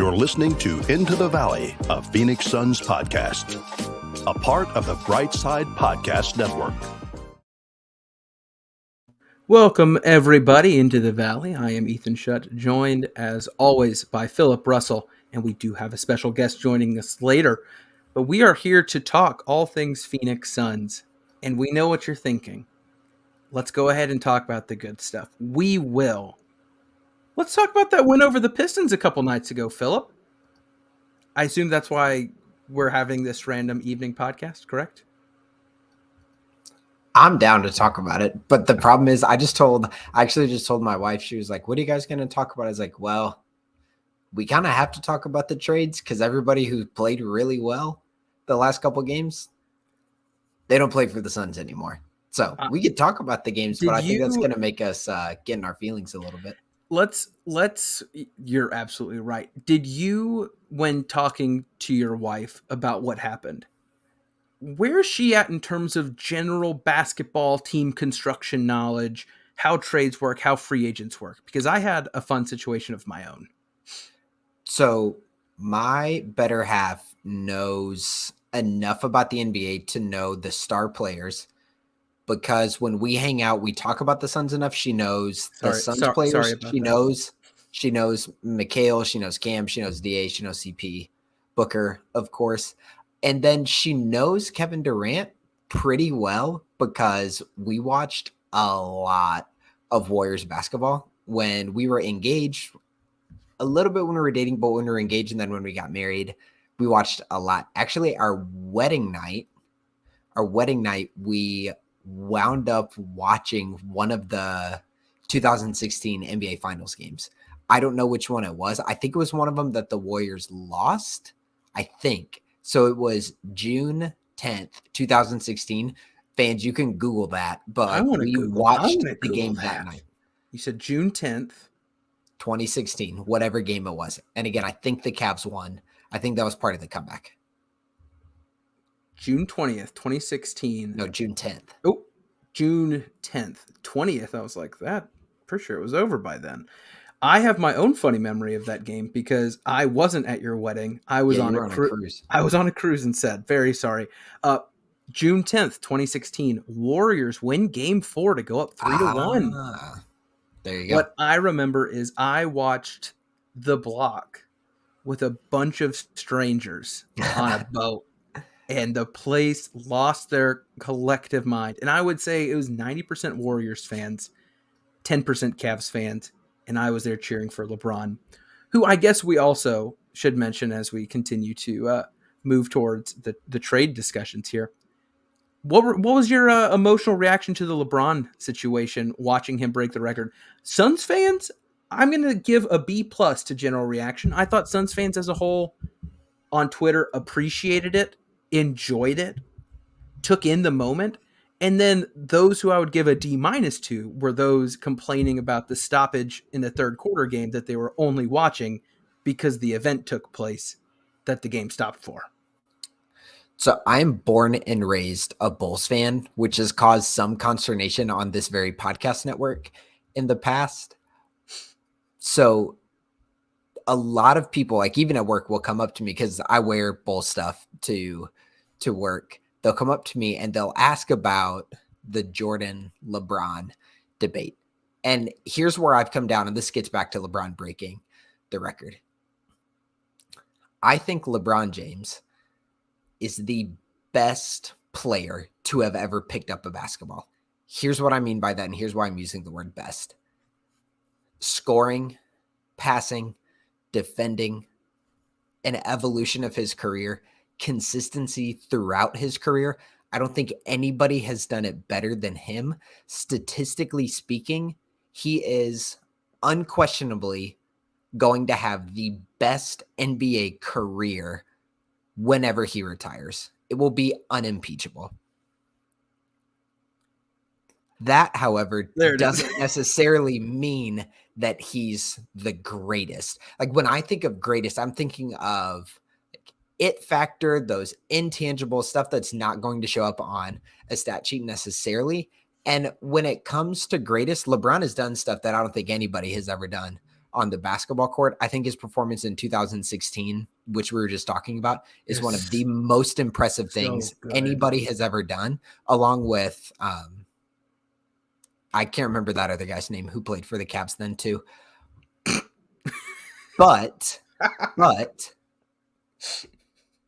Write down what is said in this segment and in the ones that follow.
You're listening to Into the Valley, a Phoenix Suns podcast, a part of the Bright Side Podcast Network. Welcome, everybody, into the Valley. I am Ethan Shutt, joined, as always, by Philip Russell, and we do have a special guest joining us later. But we are here to talk all things Phoenix Suns, and we know what you're thinking. Let's go ahead and talk about the good stuff. We will. Let's talk about that win over the Pistons a couple nights ago, Philip. I assume that's why we're having this random evening podcast, correct? I'm down to talk about it, but the problem is I actually just told my wife, she was like, what are you guys going to talk about? I was like, well, we kind of have to talk about the trades because everybody who played really well the last couple games, they don't play for the Suns anymore. So we could talk about the games, but I think that's going to make us get in our feelings a little bit. You're absolutely right. Did you, when talking to your wife about what happened, where is she at in terms of general basketball team construction knowledge, how trades work, how free agents work? Because I had a fun situation of my own. So my better half knows enough about the NBA to know the star players, because when we hang out, we talk about the Suns enough. She knows the Suns players. She knows Mikhail. She knows Cam. She knows DA. She knows CP, Booker, of course. And then she knows Kevin Durant pretty well because we watched a lot of Warriors basketball when we were engaged, a little bit when we were dating, but when we were engaged and then when we got married, we watched a lot. Actually, our wedding night, we wound up watching one of the 2016 NBA Finals games. I don't know which one it was. I think it was one of them that the Warriors lost, I think. So it was June 10th, 2016. Fans, you can Google that, but we watched the game that night. You said June 10th. 2016, whatever game it was. And again, I think the Cavs won. I think that was part of the comeback. June 20th, 2016. No, June 10th. Oh, June 10th. 20th, I was like, that, for sure it was over by then. I have my own funny memory of that game because I wasn't at your wedding. I was on a cruise. I was on a cruise and said, very sorry. June 10th, 2016, Warriors win game 4 to go up 3-1. There you go. What I remember is I watched The Block with a bunch of strangers on a boat, and the place lost their collective mind. And I would say it was 90% Warriors fans, 10% Cavs fans, and I was there cheering for LeBron, who I guess we also should mention as we continue to move towards the trade discussions here. What was your emotional reaction to the LeBron situation, watching him break the record? Suns fans, I'm going to give a B+ to general reaction. I thought Suns fans as a whole on Twitter appreciated it, enjoyed it, took in the moment. And then those who I would give a D- to were those complaining about the stoppage in the third quarter game that they were only watching because the event took place that the game stopped for. So I'm born and raised a Bulls fan, which has caused some consternation on this very podcast network in the past. So a lot of people, like even at work, will come up to me because I wear Bulls stuff to work. They'll come up to me and they'll ask about the Jordan LeBron debate. And here's where I've come down, and this gets back to LeBron breaking the record. I think LeBron James is the best player to have ever picked up a basketball. Here's what I mean by that, and here's why I'm using the word best. Scoring, passing, defending, an evolution of his career, consistency throughout his career. I don't think anybody has done it better than him. Statistically speaking, he is unquestionably going to have the best NBA career whenever he retires. It will be unimpeachable. That, however, doesn't necessarily mean that he's the greatest. Like when I think of greatest, I'm thinking of it factor, those intangible stuff that's not going to show up on a stat sheet necessarily. And when it comes to greatest, LeBron has done stuff that I don't think anybody has ever done on the basketball court. I think his performance in 2016, which we were just talking about, is one of the most impressive things anybody has ever done, along with I can't remember that other guy's name who played for the Cavs then too. But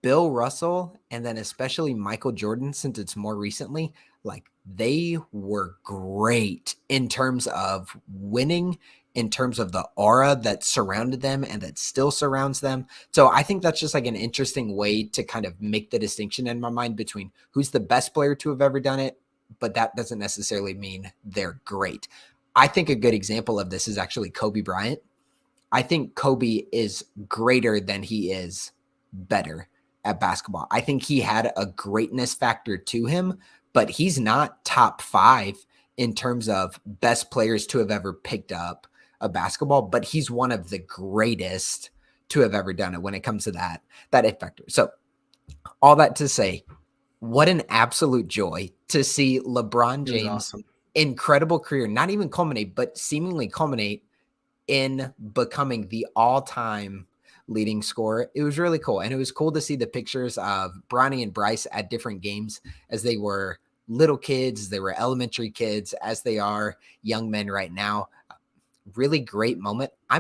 Bill Russell, and then especially Michael Jordan, since it's more recently, like they were great in terms of winning, in terms of the aura that surrounded them and that still surrounds them. So I think that's just like an interesting way to kind of make the distinction in my mind between who's the best player to have ever done it, but that doesn't necessarily mean they're great. I think a good example of this is actually Kobe Bryant. I think Kobe is greater than he is better at basketball. I think he had a greatness factor to him, but he's not top 5 in terms of best players to have ever picked up a basketball, but he's one of the greatest to have ever done it when it comes to that it factor. So all that to say, what an absolute joy to see LeBron James' incredible career, not even culminate, but seemingly culminate in becoming the all-time leading scorer. It was really cool. And it was cool to see the pictures of Bronny and Bryce at different games as they were little kids, they were elementary kids, as they are young men right now. Really great moment. I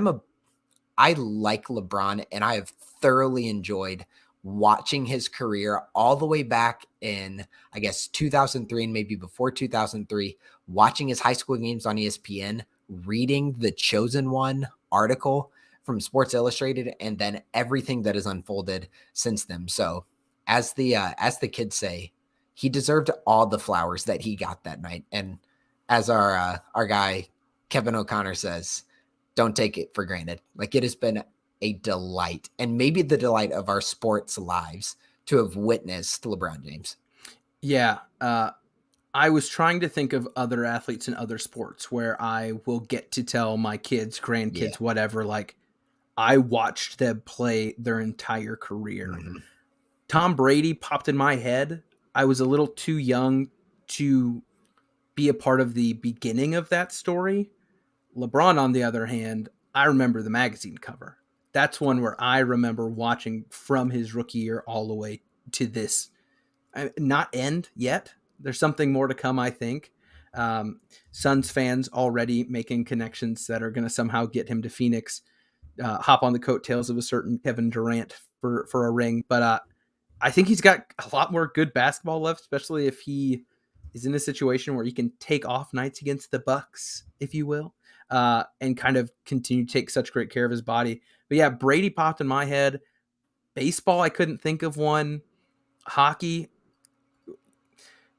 like LeBron, and I have thoroughly enjoyed watching his career all the way back in, I guess, 2003 and maybe before 2003, watching his high school games on ESPN, reading the Chosen One article from Sports Illustrated, and then everything that has unfolded since then. So as the kids say, he deserved all the flowers that he got that night. And as our guy Kevin O'Connor says, don't take it for granted. Like, it has been a delight, and maybe the delight of our sports lives, to have witnessed LeBron James. Yeah. I was trying to think of other athletes in other sports where I will get to tell my kids, grandkids, whatever, like, I watched them play their entire career. Mm-hmm. Tom Brady popped in my head. I was a little too young to be a part of the beginning of that story. LeBron, on the other hand, I remember the magazine cover. That's one where I remember watching from his rookie year all the way to this. Not end yet. There's something more to come, I think. Suns fans already making connections that are going to somehow get him to Phoenix. Hop on the coattails of a certain Kevin Durant for a ring. But I think he's got a lot more good basketball left, especially if he is in a situation where he can take off nights against the Bucks, if you will, and kind of continue to take such great care of his body. But yeah, Brady popped in my head. Baseball, I couldn't think of one. Hockey,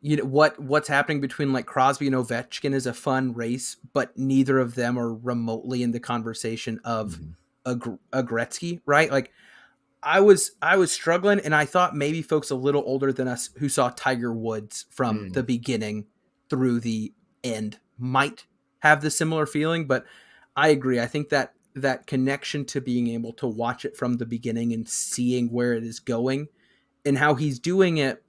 you know, what's happening between like Crosby and Ovechkin is a fun race, but neither of them are remotely in the conversation of a Gretzky, right? Like, I was struggling, and I thought maybe folks a little older than us who saw Tiger Woods from the beginning through the end might have the similar feeling, but I agree. I think that connection to being able to watch it from the beginning and seeing where it is going and how he's doing it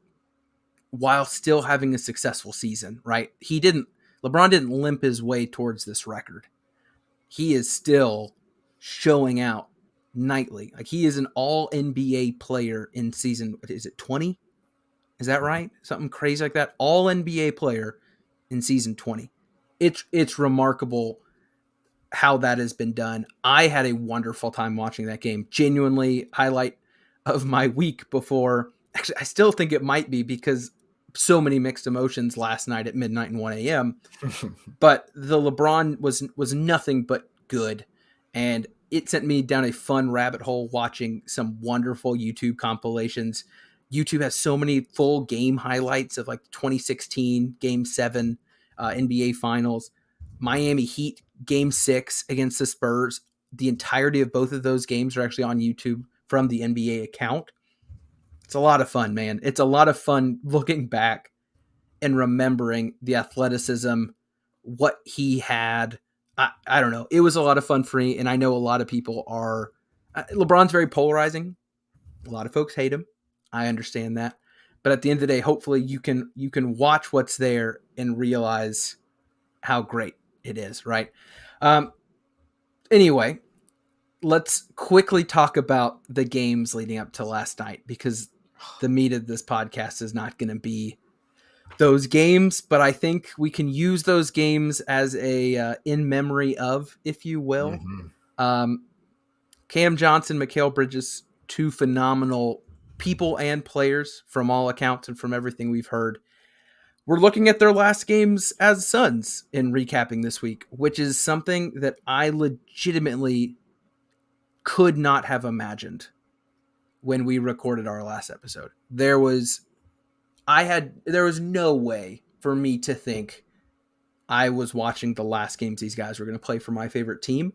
while still having a successful season, right? LeBron didn't limp his way towards this record. He is still showing out nightly. Like, he is an all NBA player in season, is it 20? Is that right? Something crazy like that. All NBA player in season 20. It's remarkable how that has been done. I had a wonderful time watching that game. Genuinely highlight of my week before. Actually, I still think it might be because so many mixed emotions last night at midnight and 1 a.m. But the LeBron was nothing but good. And it sent me down a fun rabbit hole watching some wonderful YouTube compilations. YouTube has so many full game highlights of like 2016 Game 7 NBA Finals, Miami Heat Game 6 against the Spurs. The entirety of both of those games are actually on YouTube from the NBA account. It's a lot of fun, man. It's a lot of fun looking back and remembering the athleticism, what he had. I don't know. It was a lot of fun for me, and I know a lot of people are. LeBron's very polarizing. A lot of folks hate him. I understand that, but at the end of the day, hopefully you can watch what's there and realize how great it is. Right. Anyway, let's quickly talk about the games leading up to last night, because the meat of this podcast is not going to be those games, but I think we can use those games as a in memory of, if you will. Cam Johnson, Mikal Bridges, two phenomenal people and players from all accounts and from everything we've heard. We're looking at their last games as Suns in recapping this week, which is something that I legitimately could not have imagined when we recorded our last episode. There was no way for me to think I was watching the last games these guys were going to play for my favorite team,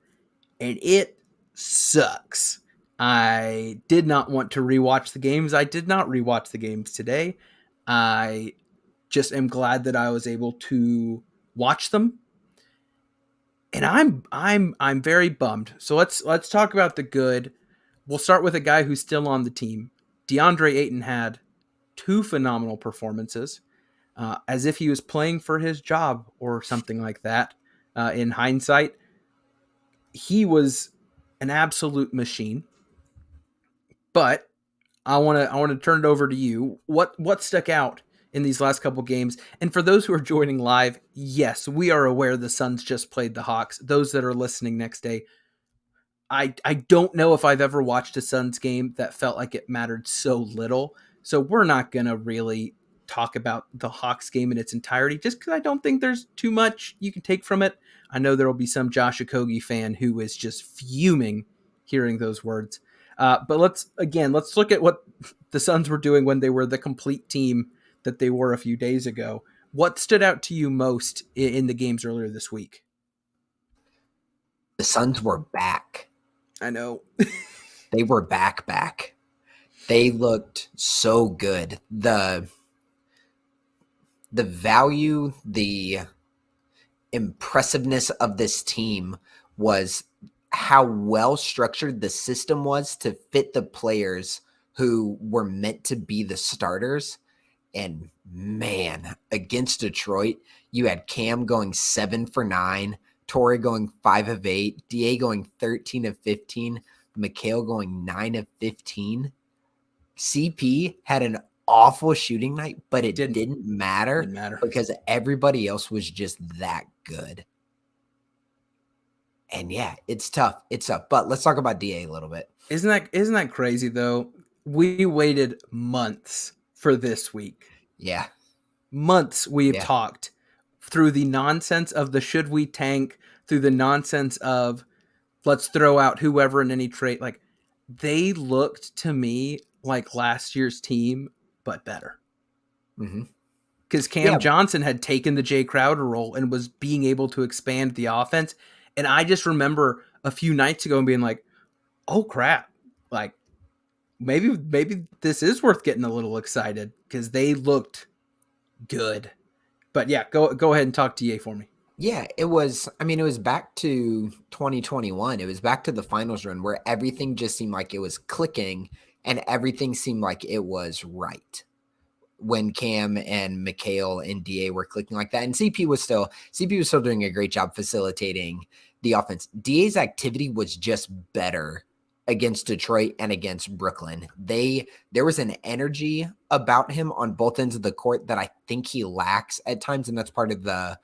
and it sucks. I did not want to rewatch the games. I did not rewatch the games today. I just am glad that I was able to watch them. And I'm very bummed. So let's talk about the good. We'll start with a guy who's still on the team. DeAndre Ayton had two phenomenal performances, as if he was playing for his job or something like that. In hindsight, he was an absolute machine. But I want to turn it over to you. What stuck out in these last couple games? And for those who are joining live, yes, we are aware the Suns just played the Hawks. Those that are listening next day, I don't know if I've ever watched a Suns game that felt like it mattered so little. So we're not going to really talk about the Hawks game in its entirety, just because I don't think there's too much you can take from it. I know there will be some Josh Okogie fan who is just fuming hearing those words. But let's look at what the Suns were doing when they were the complete team that they were a few days ago. What stood out to you most in the games earlier this week? The Suns were back. I know. They were back. They looked so good. The value, the impressiveness of this team was how well structured the system was to fit the players who were meant to be the starters. And man, against Detroit, you had Cam going 7 for 9, Torrey going 5 of 8, DA going 13 of 15, Mikal going 9 of 15. CP had an awful shooting night, but it didn't matter because everybody else was just that good. And yeah, it's tough. But let's talk about DA a little bit. Isn't that crazy though? We waited months for this week. Yeah. Months we've talked through the nonsense of the should we tank, through the nonsense of let's throw out whoever in any trade. Like, they looked to me like last year's team, but better. Because Cam Johnson had taken the Jay Crowder role and was being able to expand the offense. And I just remember a few nights ago being like, oh crap, like maybe this is worth getting a little excited, because they looked good. But yeah, go ahead and talk DA for me. Yeah, it was back to 2021. It was back to the finals run where everything just seemed like it was clicking and everything seemed like it was right when Cam and Mikal and DA were clicking like that. And CP was still doing a great job facilitating the offense. DA's activity was just better against Detroit and against Brooklyn. There was an energy about him on both ends of the court that I think he lacks at times, and that's part of the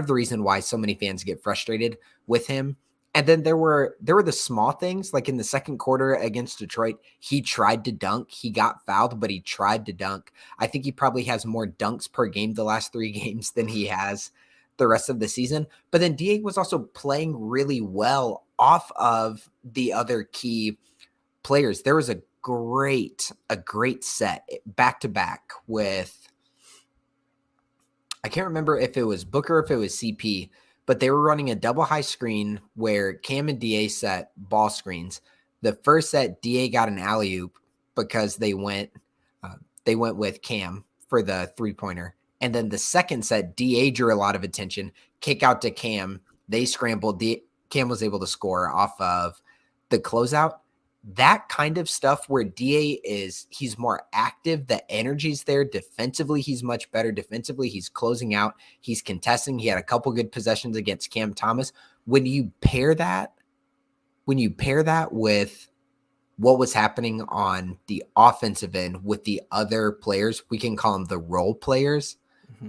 reason why so many fans get frustrated with him. And then there were the small things, like in the second quarter against Detroit, he tried to dunk. He got fouled, but he tried to dunk. I think he probably has more dunks per game the last 3 games than he has the rest of the season. But then DA was also playing really well off of the other key players. There was a great set back to back with, I can't remember if it was Booker or if it was CP, but they were running a double high screen where Cam and DA set ball screens. The first set, DA got an alley-oop because they went with Cam for the 3-pointer. And then the second set, DA drew a lot of attention, kick out to Cam. They scrambled. Cam was able to score off of the closeout. That kind of stuff where DA he's more active. The energy's there. Defensively, he's much better. Defensively, he's closing out. He's contesting. He had a couple good possessions against Cam Thomas. When you pair that when you pair that with what was happening on the offensive end with the other players, we can call them the role players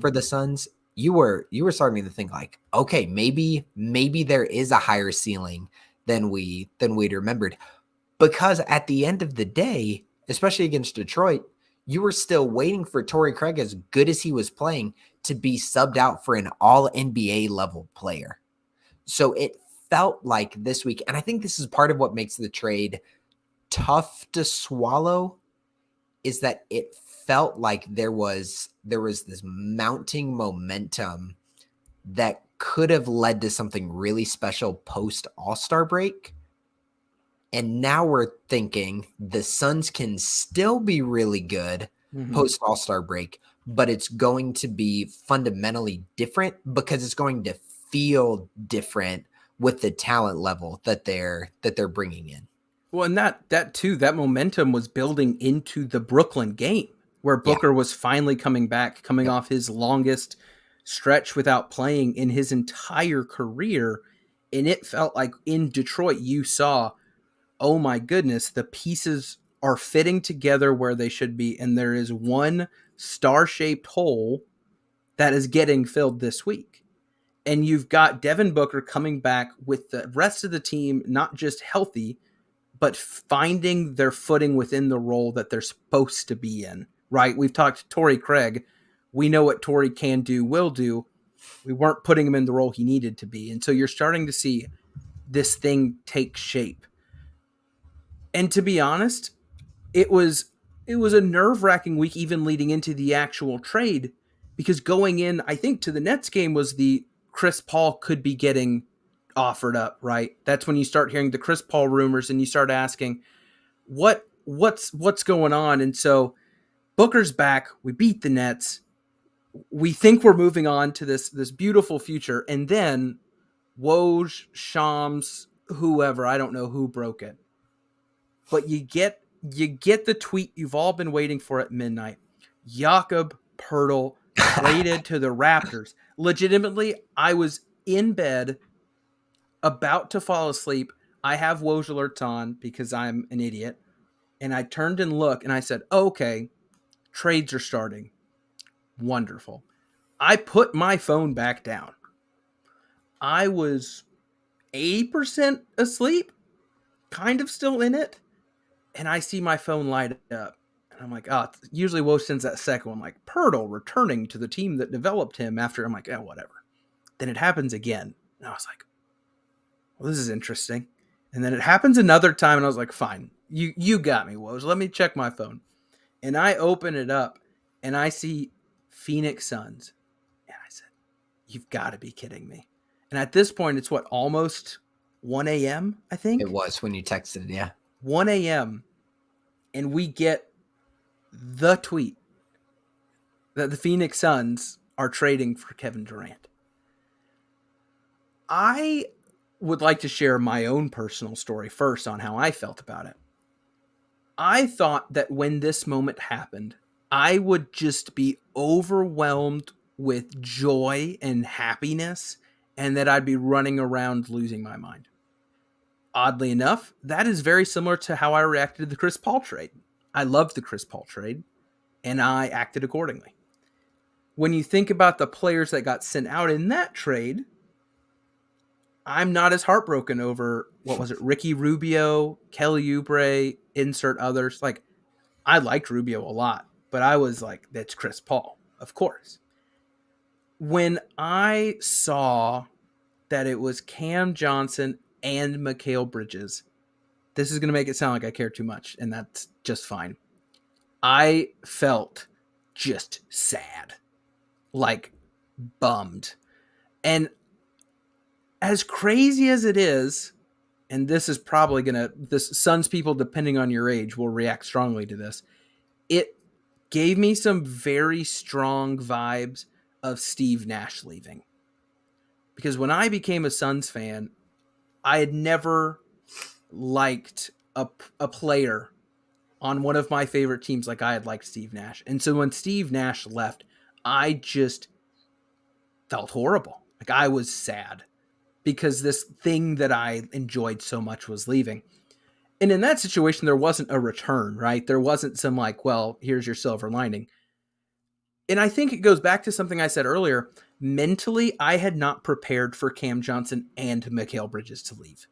for the Suns. You were starting to think like, okay, maybe there is a higher ceiling than we'd remembered. Because at the end of the day, especially against Detroit, you were still waiting for Torrey Craig, as good as he was playing, to be subbed out for an all NBA level player. So it felt like this week, and I think this is part of what makes the trade tough to swallow, is that it felt like there was this mounting momentum that could have led to something really special post All-Star break. And now we're thinking the Suns can still be really good post All-Star break, but it's going to be fundamentally different because it's going to feel different with the talent level that they're bringing in. Well, and that momentum was building into the Brooklyn game, where Booker was finally coming back, coming off his longest stretch without playing in his entire career. And it felt like in Detroit, you saw, oh my goodness, the pieces are fitting together where they should be. And there is one star-shaped hole that is getting filled this week. And you've got Devin Booker coming back with the rest of the team, not just healthy, but finding their footing within the role that they're supposed to be in, right? We've talked to Torrey Craig. We know what Torrey can do, will do. We weren't putting him in the role he needed to be. And so you're starting to see this thing take shape. And to be honest, it was a nerve-wracking week even leading into the actual trade, because going in, I think, to the Nets game was the Chris Paul could be getting offered up, right? That's when you start hearing the Chris Paul rumors and you start asking what's going on. And so Booker's back. We beat the Nets. We think we're moving on to this beautiful future. And then Woj, Shams, whoever, I don't know who broke it, but you get the tweet you've all been waiting for at midnight. Jakob Poeltl traded to the Raptors. Legitimately, I was in bed about to fall asleep. I have Woj alerts on because I'm an idiot. And I turned and looked and I said, okay, trades are starting. Wonderful. I put my phone back down. I was 80% asleep, kind of still in it. And I see my phone light up. And I'm like, oh, usually Woj sends that second one. I'm like, Poeltl returning to the team that developed him after. I'm like, oh, whatever. Then it happens again. And I was like, well, this is interesting. And then it happens another time. And I was like, fine, you got me, Woj. Let me check my phone. And I open it up and I see Phoenix Suns. And I said, you've got to be kidding me. And at this point, it's what, almost 1 a.m., I think? It was when you texted, yeah. 1 a.m. And we get the tweet that the Phoenix Suns are trading for Kevin Durant. I would like to share my own personal story first on how I felt about it. I thought that when this moment happened, I would just be overwhelmed with joy and happiness, and that I'd be running around losing my mind. Oddly enough, that is very similar to how I reacted to the Chris Paul trade. I loved the Chris Paul trade, and I acted accordingly. When you think about the players that got sent out in that trade, I'm not as heartbroken over, what was it, Ricky Rubio, Kelly Oubre, insert others. Like, I liked Rubio a lot, but I was like, that's Chris Paul, of course. When I saw that it was Cam Johnson and Mikal Bridges, this is going to make it sound like I care too much, and that's just fine. I felt just sad, like bummed. And as crazy as it is, and this is probably this Suns people, depending on your age, will react strongly to this. It gave me some very strong vibes of Steve Nash leaving. Because when I became a Suns fan, I had never liked a player on one of my favorite teams like I had liked Steve Nash. And so when Steve Nash left, I just felt horrible. Like, I was sad. because this thing that I enjoyed so much was leaving. And in that situation, there wasn't a return, right? There wasn't some like, well, here's your silver lining. And I think it goes back to something I said earlier. Mentally, I had not prepared for Cam Johnson and Mikal Bridges to leave.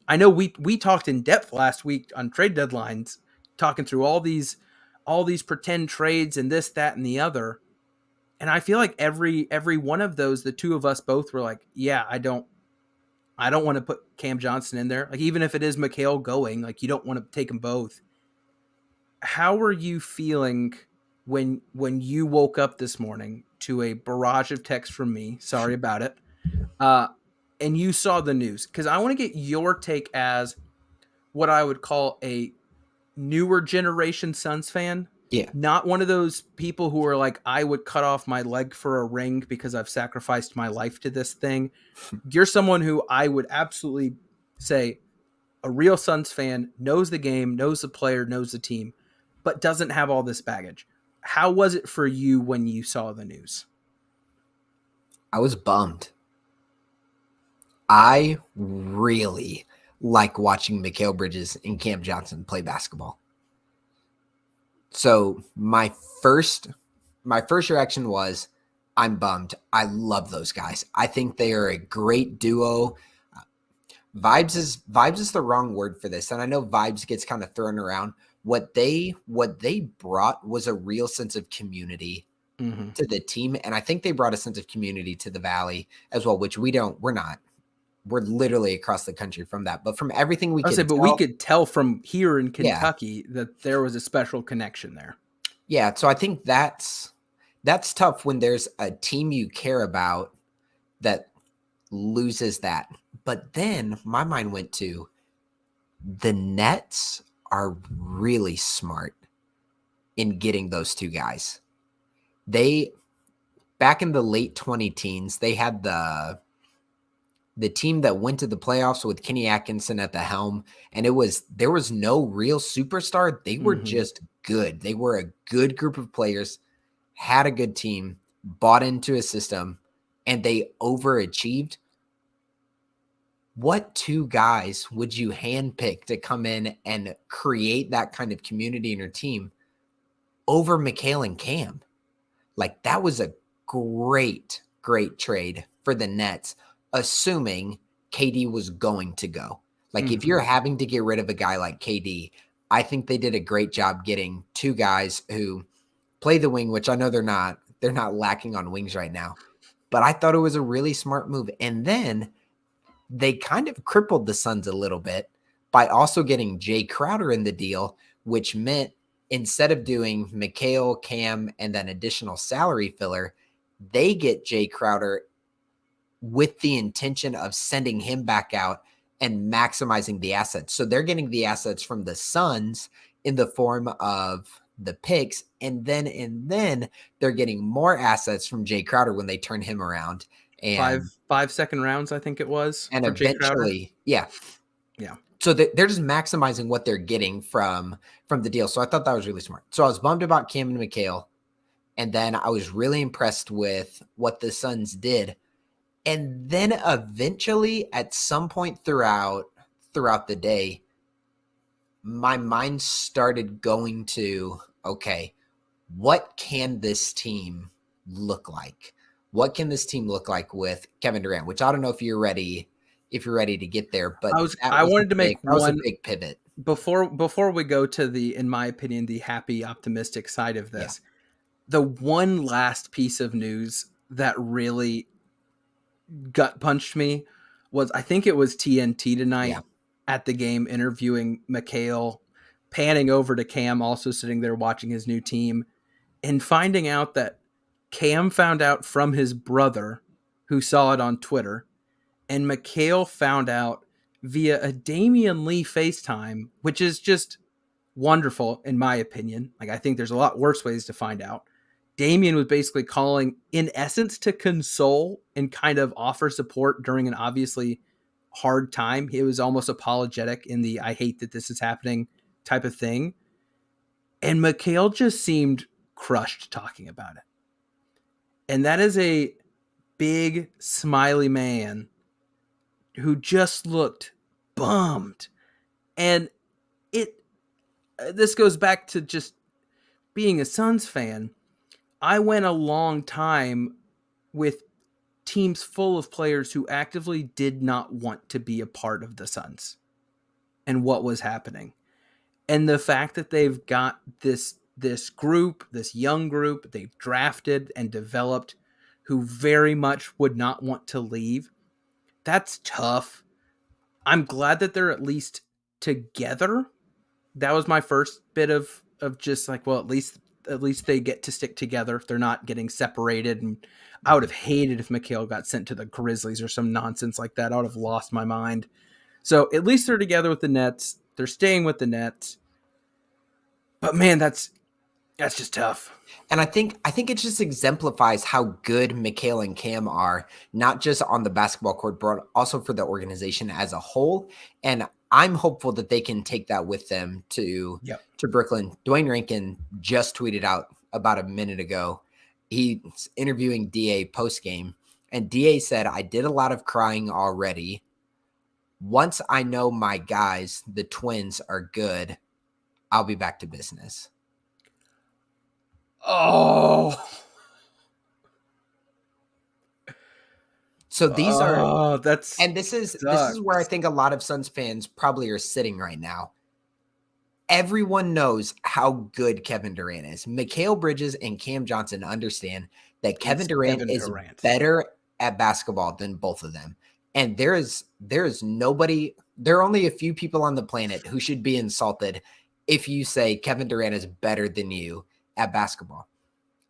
I know we talked in depth last week on trade deadlines, talking through all these pretend trades and this, that, and the other. And I feel like every one of those, the two of us both were like, yeah, I don't want to put Cam Johnson in there. Like, even if it is Mikal going, like, you don't want to take them both. How were you feeling when you woke up this morning to a barrage of texts from me? Sorry about it. And you saw the news, because I want to get your take as what I would call a newer generation Suns fan. Yeah. Not one of those people who are like, I would cut off my leg for a ring because I've sacrificed my life to this thing. You're someone who I would absolutely say a real Suns fan, knows the game, knows the player, knows the team, but doesn't have all this baggage. How was it for you when you saw the news? I was bummed. I really like watching Mikal Bridges and Cam Johnson play basketball. So my first reaction was, I'm bummed. I love those guys. I think they are a great duo. Vibes is the wrong word for this, and I know vibes gets kind of thrown around. What they brought was a real sense of community to the team, and I think they brought a sense of community to the Valley as well, which we're not. We're literally across the country from that. But from everything we could tell, we could tell from here in Kentucky that there was a special connection there. Yeah, so I think that's tough when there's a team you care about that loses that. But then my mind went to the Nets are really smart in getting those two guys. They, back in the late 2010s, they had the team that went to the playoffs with Kenny Atkinson at the helm, and there was no real superstar. They were just good. They were a good group of players, had a good team, bought into a system, and they overachieved. What two guys would you handpick to come in and create that kind of community in your team over Mikal and Cam? Like, that was a great trade for the Nets, assuming KD was going to go. Like, if you're having to get rid of a guy like KD, I think they did a great job getting two guys who play the wing, which I know they're not lacking on wings right now. But I thought it was a really smart move. And then they kind of crippled the Suns a little bit by also getting Jay Crowder in the deal, which meant instead of doing Mikal, Cam, and then additional salary filler, they get Jay Crowder with the intention of sending him back out and maximizing the assets. So they're getting the assets from the Suns in the form of the picks, and then they're getting more assets from Jay Crowder when they turn him around. And five second rounds, I think it was. And eventually, yeah. So they're just maximizing what they're getting from the deal. So I thought that was really smart. So I was bummed about Cam and Mikal, and then I was really impressed with what the Suns did. And then eventually, at some point throughout the day, my mind started going to, okay, what can this team look like? What can this team look like with Kevin Durant? Which I don't know if you're ready to get there, but I wanted to make one big pivot before we go to the, in my opinion, the happy, optimistic side of this. Yeah. The one last piece of news that really gut punched me was, I think it was TNT tonight at the game interviewing Mikal, panning over to Cam, also sitting there watching his new team, and finding out that Cam found out from his brother, who saw it on Twitter, and Mikal found out via a Damian Lee FaceTime, which is just wonderful in my opinion. Like, I think there's a lot worse ways to find out. Damian was basically calling, in essence, to console and kind of offer support during an obviously hard time. He was almost apologetic in the, I hate that this is happening type of thing. And Mikal just seemed crushed talking about it. And that is a big smiley man who just looked bummed. And this goes back to just being a Suns fan. I went a long time with teams full of players who actively did not want to be a part of the Suns and what was happening. And the fact that they've got this group, this young group they've drafted and developed who very much would not want to leave, that's tough. I'm glad that they're at least together. That was my first bit of just like, well, at least they get to stick together if they're not getting separated. And I would have hated if Mikal got sent to the Grizzlies or some nonsense like that. I would have lost my mind. So at least they're together with the Nets. They're staying with the Nets. But man, that's just tough. And I think it just exemplifies how good Mikal and Cam are, not just on the basketball court, but also for the organization as a whole. And I'm hopeful that they can take that with them to Brooklyn. Dwayne Rankin just tweeted out about a minute ago. He's interviewing DA post-game, and DA said, "I did a lot of crying already. Once I know my guys, the Twins, are good, I'll be back to business." Oh. So these are that's and this is where I think a lot of Suns fans probably are sitting right now. Everyone knows how good Kevin Durant is. Mikal Bridges and Cam Johnson understand that Kevin Durant is better at basketball than both of them. And there is nobody, there are only a few people on the planet who should be insulted if you say Kevin Durant is better than you at basketball.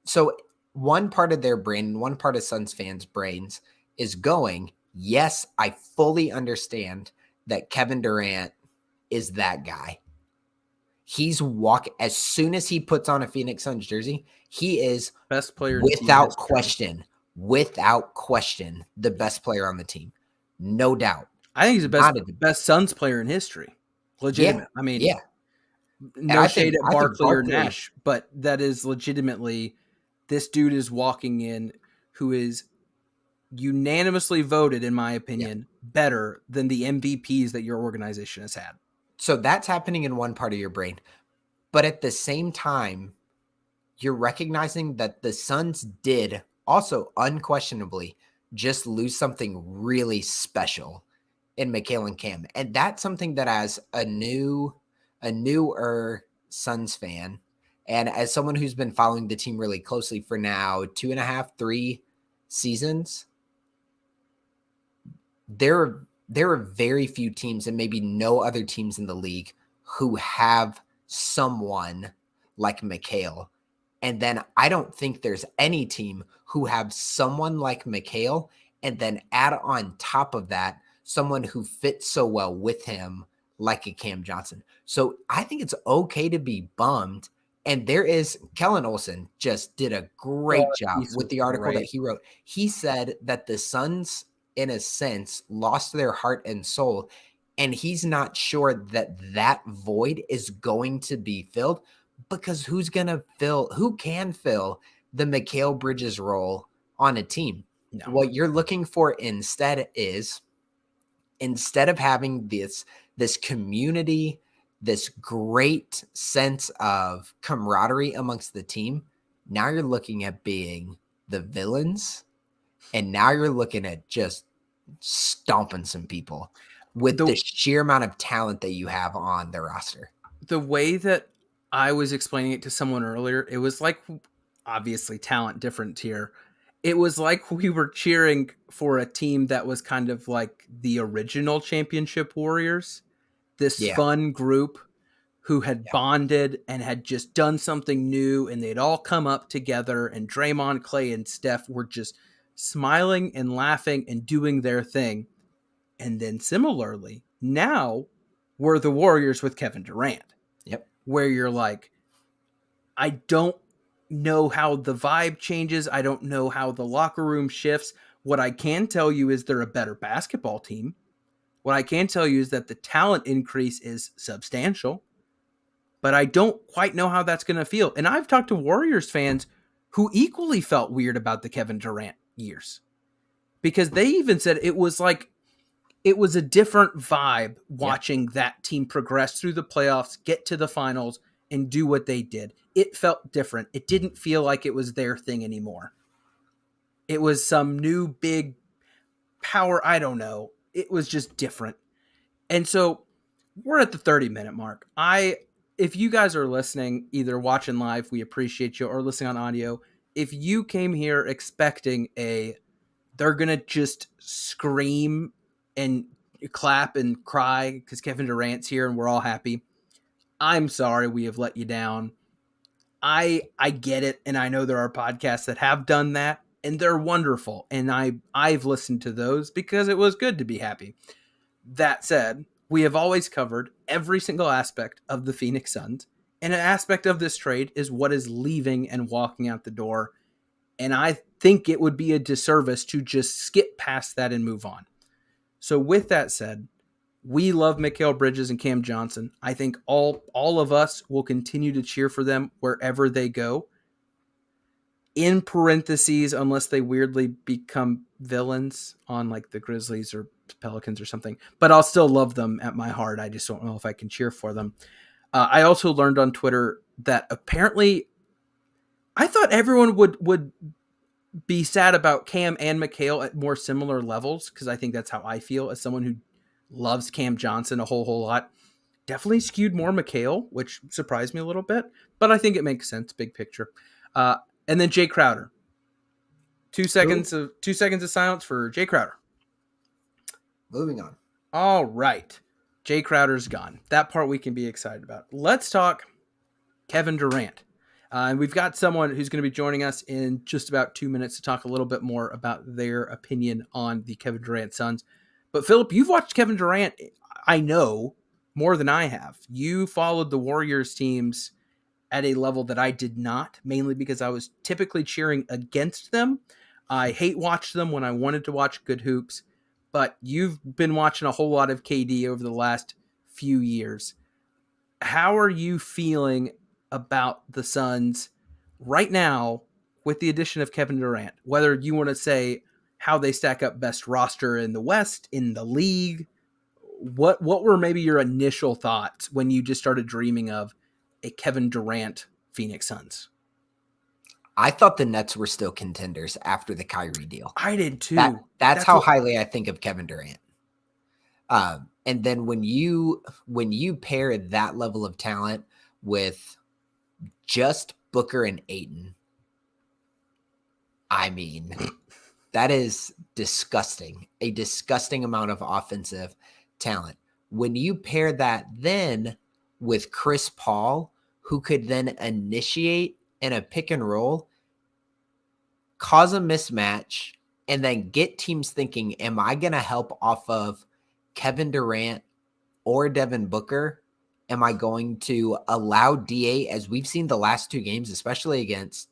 So one part of their brain, one part of Suns fans' brains is going, yes, I fully understand that Kevin Durant is that guy. He's as soon as he puts on a Phoenix Suns jersey, he is best player without question, the best player on the team. No doubt. I think he's the best Suns player in history. Legitimate. Yeah, I mean, yeah. No shade at Barkley or Nash, but that is legitimately, this dude is walking in who is unanimously voted, in my opinion, better than the MVPs that your organization has had. So that's happening in one part of your brain. But at the same time, you're recognizing that the Suns did also unquestionably just lose something really special in Mikal and Cam. And that's something that as a newer Suns fan, and as someone who's been following the team really closely for now 2.5, 3 seasons, there are very few teams, and maybe no other teams in the league, who have someone like Mikal. And then I don't think there's any team who have someone like Mikal, and then add on top of that someone who fits so well with him like a Cam Johnson. So I think it's okay to be bummed. And there is, Kellen Olson just did a great job with the article that he wrote. He said that the Suns, in a sense, lost their heart and soul, and he's not sure that void is going to be filled, because who can fill the Mikal Bridges role on a team? No. What you're looking for instead of having this community, this great sense of camaraderie amongst the team, now you're looking at being the villains, and now you're looking at just stomping some people with the sheer amount of talent that you have on the roster. The way that I was explaining it to someone earlier, it was like, obviously talent different here. It was like we were cheering for a team that was kind of like the original championship Warriors, this fun group who had bonded and had just done something new, and they'd all come up together, and Draymond, Clay, and Steph were just smiling and laughing and doing their thing. And then similarly, now we're the Warriors with Kevin Durant. Yep. Where you're like, I don't know how the vibe changes. I don't know how the locker room shifts. What I can tell you is they're a better basketball team. What I can tell you is that the talent increase is substantial, but I don't quite know how that's going to feel. And I've talked to Warriors fans who equally felt weird about the Kevin Durant years. because they even said it was a different vibe watching that team progress through the playoffs, get to the finals, and do what they did. It felt different. It didn't feel like it was their thing anymore. It was some new big power. I don't know. It was just different. And so we're at the 30-minute mark. If you guys are listening, either watching live, we appreciate you, or listening on audio. If you came here expecting they're going to just scream and clap and cry because Kevin Durant's here and we're all happy, I'm sorry we have let you down. I get it, and I know there are podcasts that have done that, and they're wonderful, and I've listened to those because it was good to be happy. That said, we have always covered every single aspect of the Phoenix Suns, and an aspect of this trade is what is leaving and walking out the door, and I think it would be a disservice to just skip past that and move on. So with that said, we love Mikal Bridges and Cam Johnson. I think all of us will continue to cheer for them wherever they go. In parentheses, unless they weirdly become villains on like the Grizzlies or Pelicans or something. But I'll still love them at my heart. I just don't know if I can cheer for them. I also learned on Twitter that apparently I thought everyone would be sad about Cam and Mikal at more similar levels, because I think that's how I feel as someone who loves Cam Johnson a whole lot. Definitely skewed more Mikal, which surprised me a little bit, but I think it makes sense, big picture. And then Jay Crowder. 2 seconds of silence for Jay Crowder. Moving on. All right. Jay Crowder's gone. That part we can be excited about. Let's talk Kevin Durant. And we've got someone who's going to be joining us in just about 2 minutes to talk a little bit more about their opinion on the Kevin Durant Suns. But Philip, you've watched Kevin Durant, I know, more than I have. You followed the Warriors teams at a level that I did not, mainly because I was typically cheering against them. I hate watch them when I wanted to watch good hoops, but you've been watching a whole lot of KD over the last few years. How are you feeling about the Suns right now with the addition of Kevin Durant? Whether you want to say how they stack up best roster in the West, in the league, what were maybe your initial thoughts when you just started dreaming of a Kevin Durant Phoenix Suns? I thought the Nets were still contenders after the Kyrie deal. I did too. That's how highly I think of Kevin Durant. And then when you pair that level of talent with just Booker and Ayton, I mean, that is disgusting. A disgusting amount of offensive talent. When you pair that then with Chris Paul, who could then initiate in a pick and roll, cause a mismatch, and then get teams thinking, am I going to help off of Kevin Durant or Devin Booker? Am I going to allow DA, as we've seen the last two games, especially against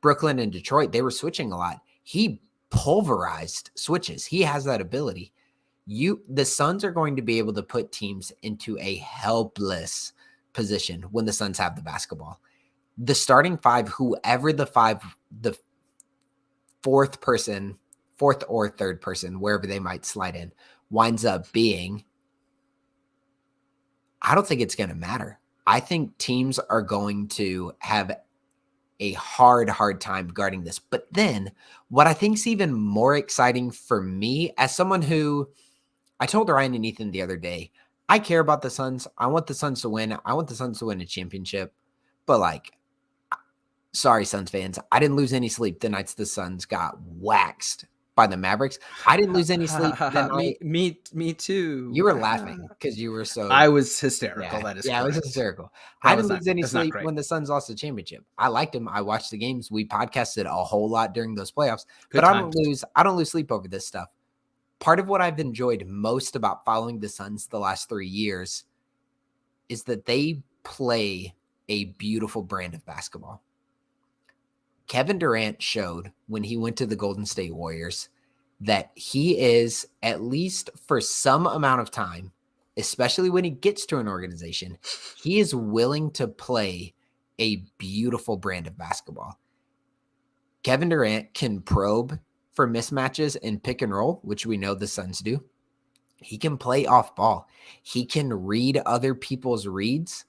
Brooklyn and Detroit, they were switching a lot. He pulverized switches. He has that ability. The Suns are going to be able to put teams into a helpless position when the Suns have the basketball. The starting five, whoever the fourth or third person, wherever they might slide in, winds up being, I don't think it's going to matter. I think teams are going to have a hard time guarding this. But then what I think is even more exciting for me, as someone who, I told Ryan and Ethan the other day, I care about the Suns. I want the Suns to win. I want the Suns to win a championship. But like, sorry, Suns fans, I didn't lose any sleep the nights the Suns got waxed by the Mavericks. I didn't lose any sleep that night. Me too. You were laughing because you were so. I was hysterical. Yeah, that is. Yeah, correct. I was hysterical. I didn't lose any sleep great. when the Suns lost the championship. I liked them. I watched the games. We podcasted a whole lot during those playoffs. Good but times. I don't lose sleep over this stuff. Part of what I've enjoyed most about following the Suns the last 3 years is that they play a beautiful brand of basketball. Kevin Durant showed when he went to the Golden State Warriors that he is, at least for some amount of time, especially when he gets to an organization, he is willing to play a beautiful brand of basketball. Kevin Durant can probe for mismatches in pick and roll, which we know the Suns do. He can play off ball. He can read other people's reads,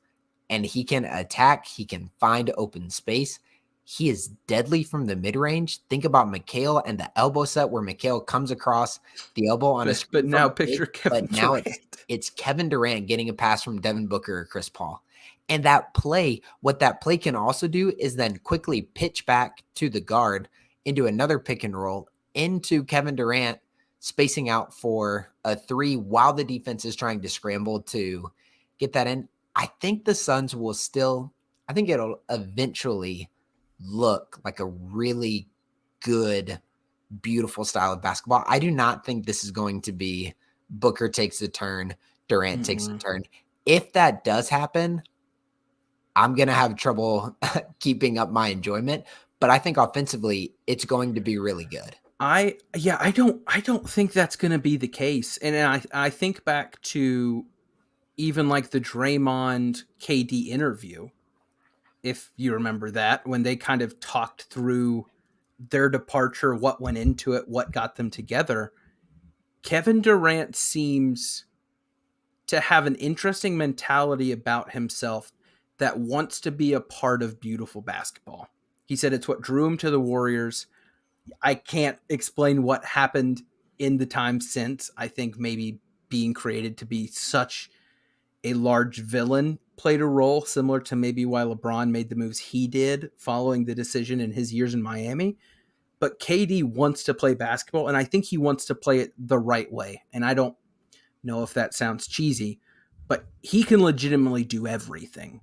and he can attack. He can find open space. He is deadly from the mid-range. Think about Mikal and the elbow set where Mikal comes across the elbow on a screen. But now picture Kevin Durant. It's Kevin Durant getting a pass from Devin Booker or Chris Paul. And that play, what that play can also do is then quickly pitch back to the guard into another pick and roll into Kevin Durant, spacing out for a three while the defense is trying to scramble to get that in. I think the Suns will still, I think it'll eventually look like a really good, beautiful style of basketball. I do not think this is going to be Booker takes a turn, Durant takes a turn. If that does happen, I'm going to have trouble keeping up my enjoyment, but I think offensively it's going to be really good. I don't think that's going to be the case. And I think back to even like the Draymond KD interview, if you remember that, when they kind of talked through their departure, what went into it, what got them together. Kevin Durant seems to have an interesting mentality about himself that wants to be a part of beautiful basketball. He said it's what drew him to the Warriors. I can't explain what happened in the time since. I think maybe being created to be such a large villain played a role, similar to maybe why LeBron made the moves he did following the decision in his years in Miami. But KD wants to play basketball, and I think he wants to play it the right way. And I don't know if that sounds cheesy, but he can legitimately do everything,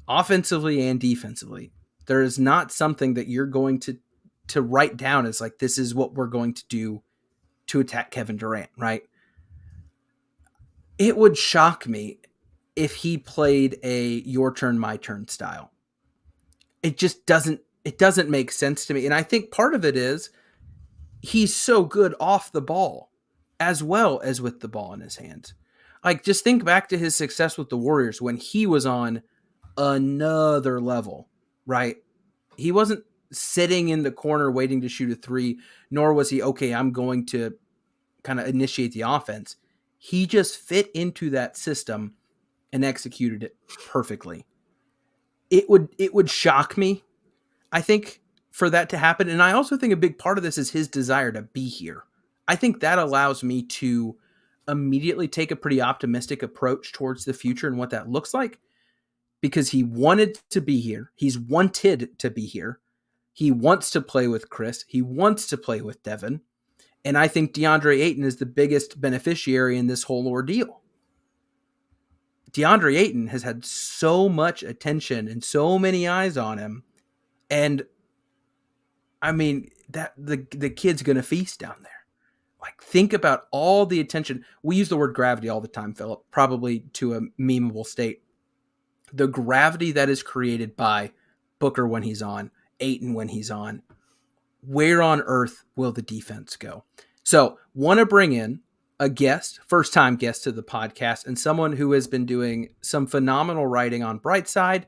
offensively and defensively. There is not something that you're going to write down as like, this is what we're going to do to attack Kevin Durant, right? It would shock me if he played a your turn, my turn style. It just doesn't make sense to me. And I think part of it is he's so good off the ball as well as with the ball in his hands. Like, just think back to his success with the Warriors when he was on another level, right? He wasn't sitting in the corner waiting to shoot a three, nor was he, okay, I'm going to kind of initiate the offense. He just fit into that system and executed it perfectly. It would shock me, I think, for that to happen. And I also think a big part of this is his desire to be here. I think that allows me to immediately take a pretty optimistic approach towards the future and what that looks like, because he wanted to be here. He's wanted to be here. He wants to play with Chris. He wants to play with Devin. And I think DeAndre Ayton is the biggest beneficiary in this whole ordeal. DeAndre Ayton has had so much attention and so many eyes on him. And I mean, that the kid's going to feast down there. Like, think about all the attention. We use the word gravity all the time, Philip, probably to a memeable state. The gravity that is created by Booker when he's on, Ayton when he's on. Where on earth will the defense go? So, want to bring in a guest, first-time guest to the podcast, and someone who has been doing some phenomenal writing on Brightside.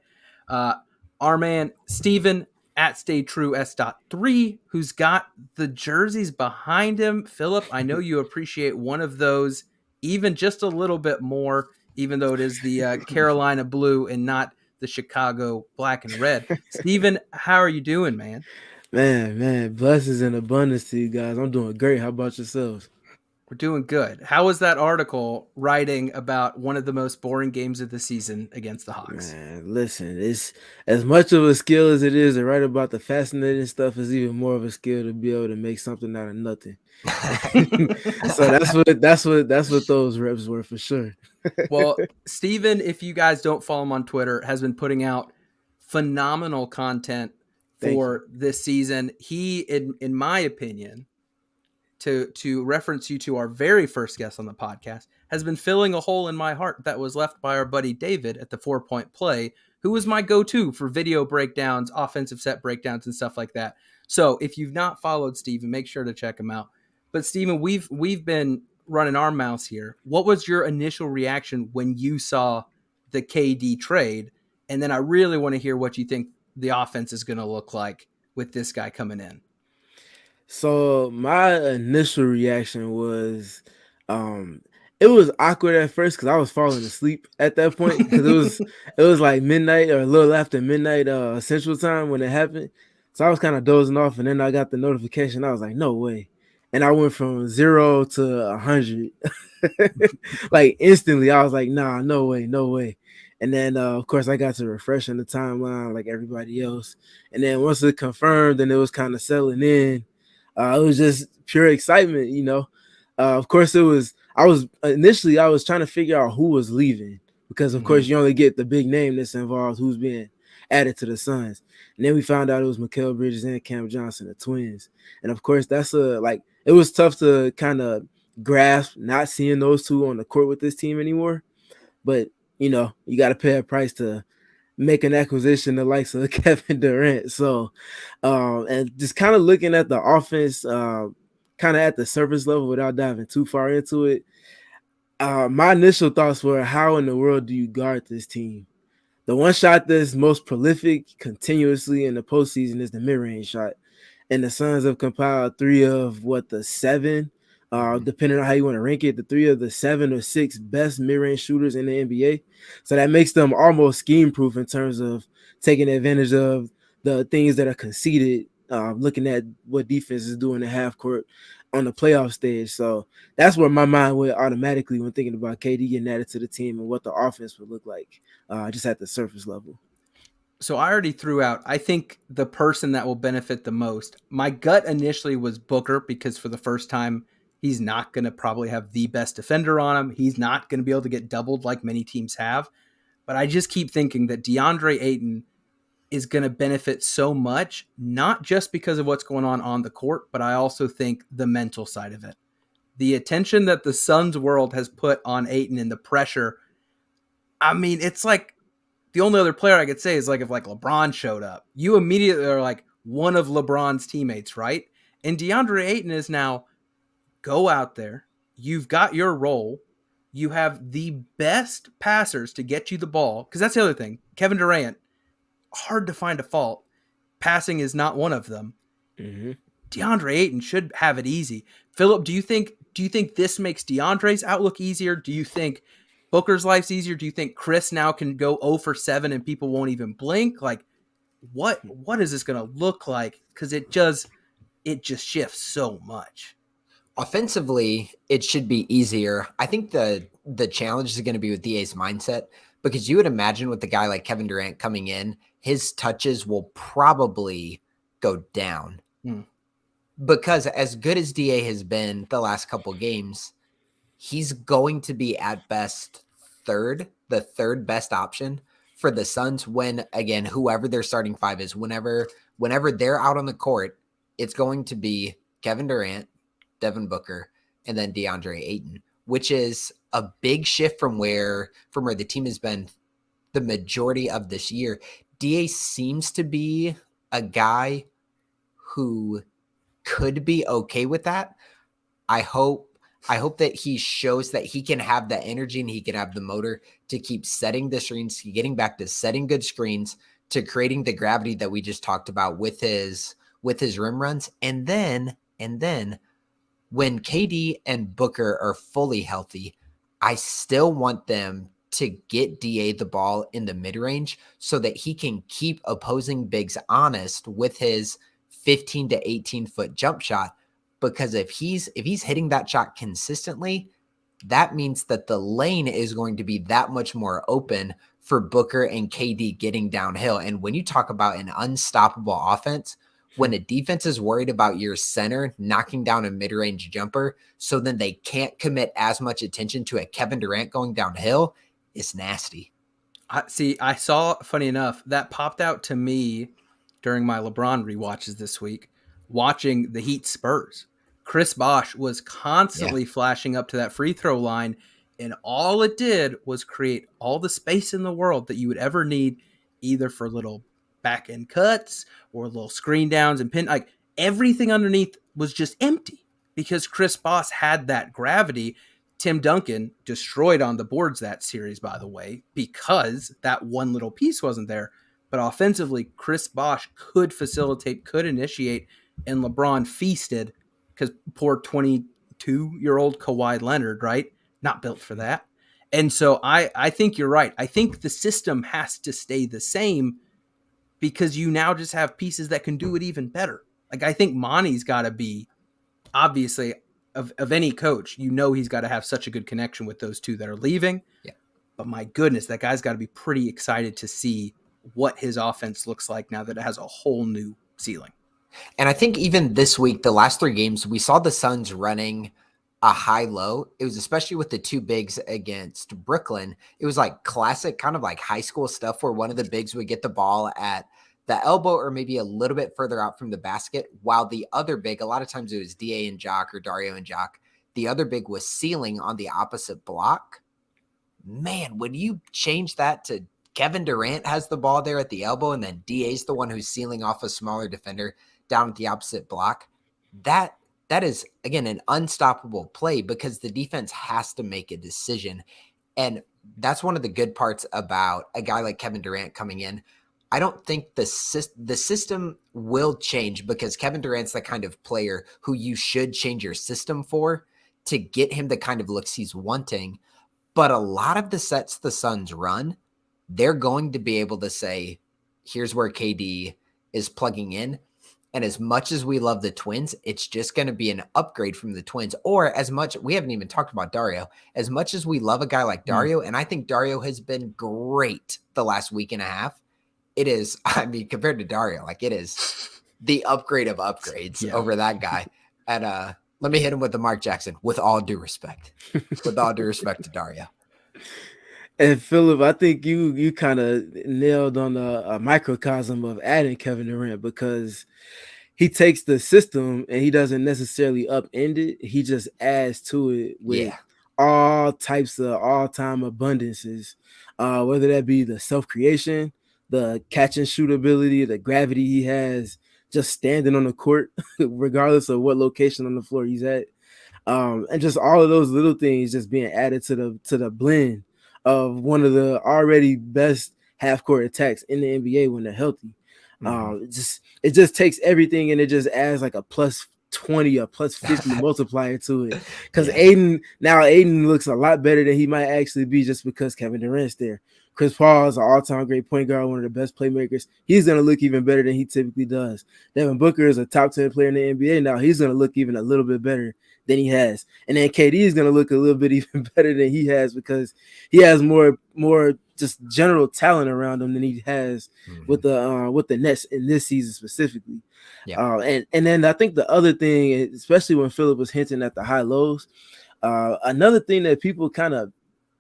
Our man, Steven at StayTrueS.3, who's got the jerseys behind him. Philip, I know you appreciate one of those even just a little bit more, even though it is the Carolina blue and not the Chicago black and red. Steven, how are you doing, man? Man, blessings and abundance to you guys. I'm doing great. How about yourselves? We're doing good. How was that article writing about one of the most boring games of the season against the Hawks? Man, listen, it's as much of a skill as it is to write about the fascinating stuff is even more of a skill to be able to make something out of nothing. So that's what those reps were for sure. Well, Steven, if you guys don't follow him on Twitter, has been putting out phenomenal content for this season. He, in my opinion, to reference you to our very first guest on the podcast, has been filling a hole in my heart that was left by our buddy David at the 4 Point Play, who was my go-to for video breakdowns, offensive set breakdowns, and stuff like that. So if you've not followed Steven, make sure to check him out. But Steven, we've been running our mouths here. What was your initial reaction when you saw the KD trade? And then I really want to hear what you think the offense is going to look like with this guy coming in. So my initial reaction was, um, it was awkward at first because I was falling asleep at that point because it was like midnight or a little after midnight Central Time when it happened. So I was kind of dozing off, and then I got the notification. I was like, no way, and I went from 0 to 100, like instantly. I was like, nah, no way, no way. And then of course I got to refreshing the timeline like everybody else, and then once it confirmed and it was kind of settling in, it was just pure excitement, you know. Of course, it was. I was trying to figure out who was leaving because, of course, you only get the big name that's involved who's being added to the Suns. And then we found out it was Mikal Bridges and Cam Johnson, the twins. And of course, that's it was tough to kind of grasp not seeing those two on the court with this team anymore. But you know, you got to pay a price to make an acquisition the likes of Kevin Durant. So, and just kind of looking at the offense, kind of at the surface level without diving too far into it, my initial thoughts were, how in the world do you guard this team? The one shot that's most prolific continuously in the postseason is the mid-range shot. And the Suns have compiled three of the seven, depending on how you want to rank it, the three of the 7 or 6 best mid-range shooters in the NBA. So that makes them almost scheme-proof in terms of taking advantage of the things that are conceded, looking at what defense is doing in half court on the playoff stage. So that's where my mind went automatically when thinking about KD getting added to the team and what the offense would look like, just at the surface level. So I already threw out, I think the person that will benefit the most, my gut initially was Booker, because for the first time, he's not going to probably have the best defender on him. He's not going to be able to get doubled like many teams have. But I just keep thinking that DeAndre Ayton is going to benefit so much, not just because of what's going on the court, but I also think the mental side of it. The attention that the Suns world has put on Ayton and the pressure, I mean, it's like, the only other player I could say is like if like LeBron showed up, you immediately are like one of LeBron's teammates, right? And DeAndre Ayton is now, go out there. You've got your role. You have the best passers to get you the ball. Because that's the other thing. Kevin Durant, hard to find a fault. Passing is not one of them. Mm-hmm. DeAndre Ayton should have it easy. Philip, do you think this makes DeAndre's outlook easier? Do you think Booker's life's easier? Do you think Chris now can go 0 for 7 and people won't even blink? Like, what is this going to look like? Because it just shifts so much. Offensively, it should be easier. I think the challenge is going to be with DA's mindset, because you would imagine with a guy like Kevin Durant coming in, his touches will probably go down. Because as good as DA has been the last couple games, he's going to be at best the third best option for the Suns when, again, whoever their starting five is, whenever they're out on the court, it's going to be Kevin Durant, Devin Booker, and then DeAndre Ayton, which is a big shift from where the team has been the majority of this year. DA seems to be a guy who could be okay with that. I hope that he shows that he can have the energy and he can have the motor to keep setting the screens, getting back to setting good screens, to creating the gravity that we just talked about with his rim runs. And then when KD and Booker are fully healthy, I still want them to get DA the ball in the mid-range so that he can keep opposing bigs honest with his 15 to 18 foot jump shot. Because if he's hitting that shot consistently, that means that the lane is going to be that much more open for Booker and KD getting downhill. And when you talk about an unstoppable offense, when a defense is worried about your center knocking down a mid-range jumper, so then they can't commit as much attention to a Kevin Durant going downhill, it's nasty. I saw, funny enough, that popped out to me during my LeBron rewatches this week, watching the Heat Spurs. Chris Bosh was constantly flashing up to that free throw line, and all it did was create all the space in the world that you would ever need, either for little back end cuts or little screen downs and pin. Like, everything underneath was just empty because Chris Bosh had that gravity. Tim Duncan destroyed on the boards that series, by the way, because that one little piece wasn't there. But offensively, Chris Bosh could facilitate, could initiate. and LeBron feasted because poor 22-year-old Kawhi Leonard, right? Not built for that. And so I think you're right. I think the system has to stay the same because you now just have pieces that can do it even better. Like I think Monty's got to be, obviously, of any coach, he's got to have such a good connection with those two that are leaving. Yeah. But my goodness, that guy's got to be pretty excited to see what his offense looks like now that it has a whole new ceiling. And I think even this week, the last 3 games, we saw the Suns running a high-low. It was especially with the 2 bigs against Brooklyn. It was like classic kind of like high school stuff where one of the bigs would get the ball at the elbow or maybe a little bit further out from the basket, while the other big, a lot of times it was DA and Jock or Dario and Jock, the other big was sealing on the opposite block. Man, when you change that to Kevin Durant has the ball there at the elbow and then DA's the one who's sealing off a smaller defender down at the opposite block, that is, again, an unstoppable play because the defense has to make a decision. And that's one of the good parts about a guy like Kevin Durant coming in. I don't think the system will change because Kevin Durant's the kind of player who you should change your system for to get him the kind of looks he's wanting. But a lot of the sets the Suns run, they're going to be able to say, here's where KD is plugging in. And as much as we love the Twins, it's just going to be an upgrade from the Twins. Or as much, we haven't even talked about Dario, as much as we love a guy like Dario, and I think Dario has been great the last week and a half, it is, I mean, compared to Dario, like it is the upgrade of upgrades over that guy. And let me hit him with the Mark Jackson, with all due respect. With all due respect to Dario. And Philip, I think you kind of nailed on a microcosm of adding Kevin Durant because he takes the system and he doesn't necessarily upend it. He just adds to it with all types of all-time abundances, whether that be the self-creation, the catch and shoot ability, the gravity he has just standing on the court, regardless of what location on the floor he's at. And just all of those little things just being added to the blend of one of the already best half-court attacks in the NBA when they're healthy. It just takes everything and it just adds like a plus 20 or plus 50 multiplier to it. Because Aiden looks a lot better than he might actually be just because Kevin Durant's there. Chris Paul is an all-time great point guard, one of the best playmakers. He's going to look even better than he typically does. Devin Booker is a top 10 player in the NBA now. He's going to look even a little bit better than he has. And then KD is going to look a little bit even better than he has because he has more just general talent around him than he has with the Nets in this season specifically. And then I think the other thing, especially when Philip was hinting at the high lows, another thing that people kind of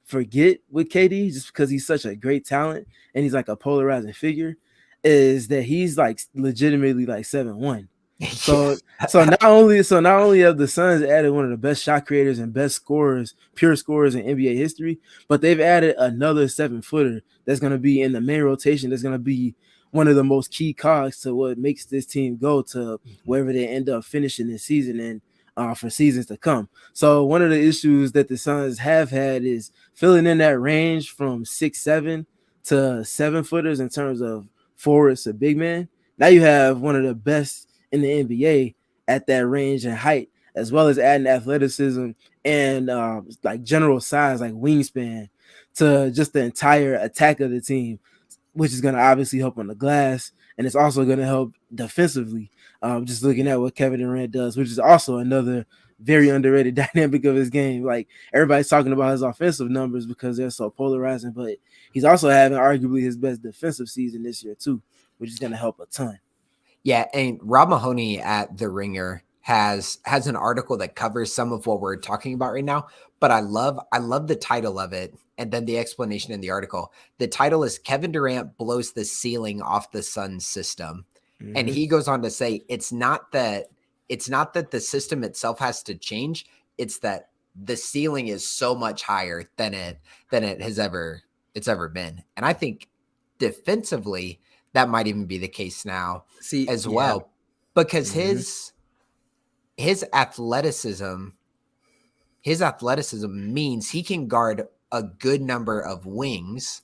forget with KD, just because he's such a great talent and he's like a polarizing figure, is that he's like legitimately like 7'1". So not only have the Suns added one of the best shot creators and best scorers, pure scorers in NBA history, but they've added another 7-footer that's going to be in the main rotation. That's going to be one of the most key cogs to what makes this team go to wherever they end up finishing this season and for seasons to come. So one of the issues that the Suns have had is filling in that range from 6'7" to 7-footers in terms of forwards to big man. Now you have one of the best in the NBA at that range and height, as well as adding athleticism and like general size, like wingspan, to just the entire attack of the team, which is going to obviously help on the glass, and it's also going to help defensively. Just looking at what Kevin Durant does, which is also another very underrated dynamic of his game. Like everybody's talking about his offensive numbers because they're so polarizing, but he's also having arguably his best defensive season this year too, which is going to help a ton. Yeah, and Rob Mahoney at The Ringer has an article that covers some of what we're talking about right now, but I love the title of it and then the explanation in the article. The title is Kevin Durant blows the ceiling off the Suns system. And he goes on to say it's not that the system itself has to change, it's that the ceiling is so much higher than it has ever been. And I think defensively that might even be the case now well, because his athleticism means he can guard a good number of wings.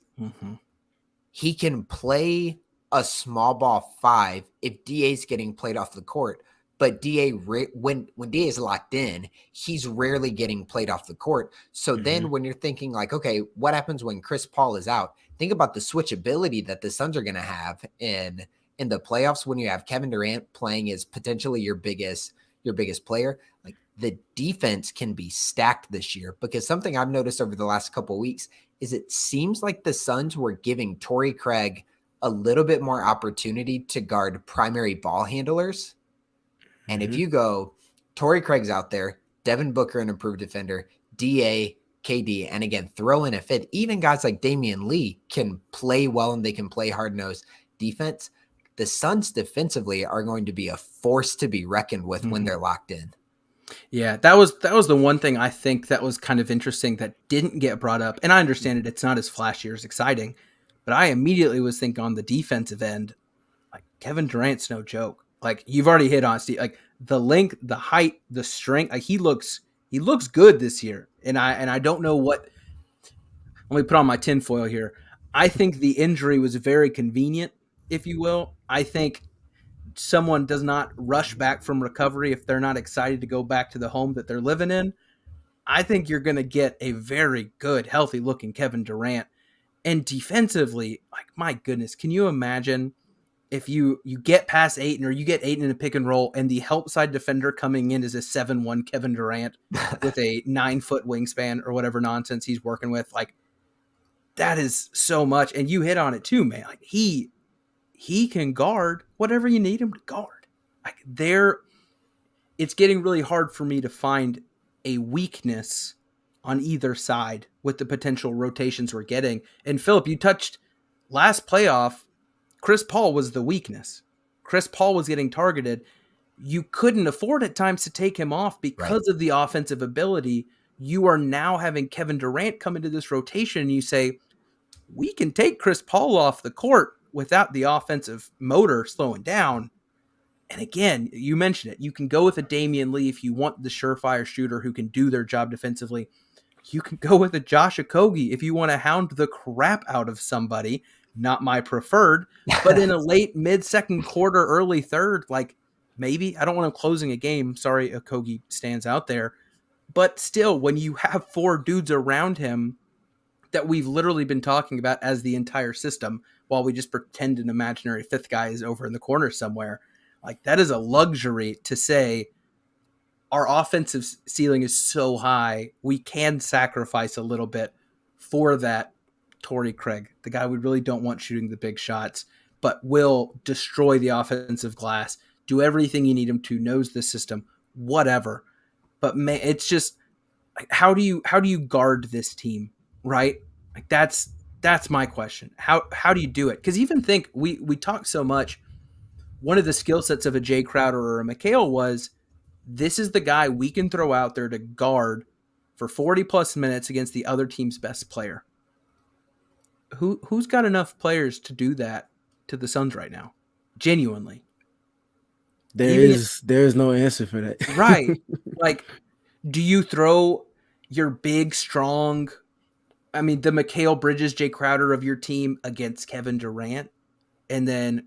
He can play a small ball 5 if DA's getting played off the court, but when DA is locked in, he's rarely getting played off the court. So then when you're thinking like, okay, what happens when Chris Paul is out? Think about the switchability that the Suns are going to have in the playoffs when you have Kevin Durant playing as potentially your biggest player. Like the defense can be stacked this year, because something I've noticed over the last couple of weeks is it seems like the Suns were giving Torrey Craig a little bit more opportunity to guard primary ball handlers. And if you go, Torrey Craig's out there, Devin Booker, an improved defender, DA, KD, and again, throw in a fifth. Even guys like Damian Lee can play well and they can play hard-nosed defense. The Suns defensively are going to be a force to be reckoned with when they're locked in. Yeah, that was the one thing I think that was kind of interesting that didn't get brought up. And I understand it's not as flashy or as exciting, but I immediately was thinking on the defensive end, like Kevin Durant's no joke. Like you've already hit on, Steve, like the length, the height, the strength. Like he looks good this year. And I don't know what. Let me put on my tinfoil here. I think the injury was very convenient, if you will. I think someone does not rush back from recovery if they're not excited to go back to the home that they're living in. I think you're going to get a very good, healthy looking Kevin Durant. And defensively, like, my goodness, can you imagine if you get past Ayton, or you get Ayton in a pick and roll, and the help side defender coming in is a 7'1" Kevin Durant with a 9-foot wingspan or whatever nonsense he's working with? Like, that is so much. And you hit on it too, man. Like he can guard whatever you need him to guard. Like it's getting really hard for me to find a weakness on either side with the potential rotations we're getting. And Philip, you touched last playoff, Chris Paul was the weakness. Chris Paul was getting targeted. You couldn't afford at times to take him off because of the offensive ability. You are now having Kevin Durant come into this rotation, and you say, we can take Chris Paul off the court without the offensive motor slowing down. And again, you mentioned it. You can go with a Damian Lee if you want the surefire shooter who can do their job defensively. You can go with a Josh Okogie if you want to hound the crap out of somebody. Not my preferred, but in a late mid-second quarter, early third, like maybe. I don't want him closing a game. Sorry, Okogie stands out there. But still, when you have 4 dudes around him that we've literally been talking about as the entire system, while we just pretend an imaginary 5th guy is over in the corner somewhere, like that is a luxury to say our offensive ceiling is so high, we can sacrifice a little bit for that Torrey Craig, the guy we really don't want shooting the big shots, but will destroy the offensive glass, do everything you need him to, knows the system, whatever. But man, it's just, how do you guard this team, right? Like that's my question. How do you do it? Because even think, we talk so much. One of the skill sets of a Jay Crowder or a McHale was, this is the guy we can throw out there to guard for 40 plus minutes against the other team's best player. Who's got enough players to do that to the Suns right now? Genuinely. There is no answer for that. Right. Like, do you throw your big, strong, the Mikal Bridges, Jay Crowder of your team against Kevin Durant? And then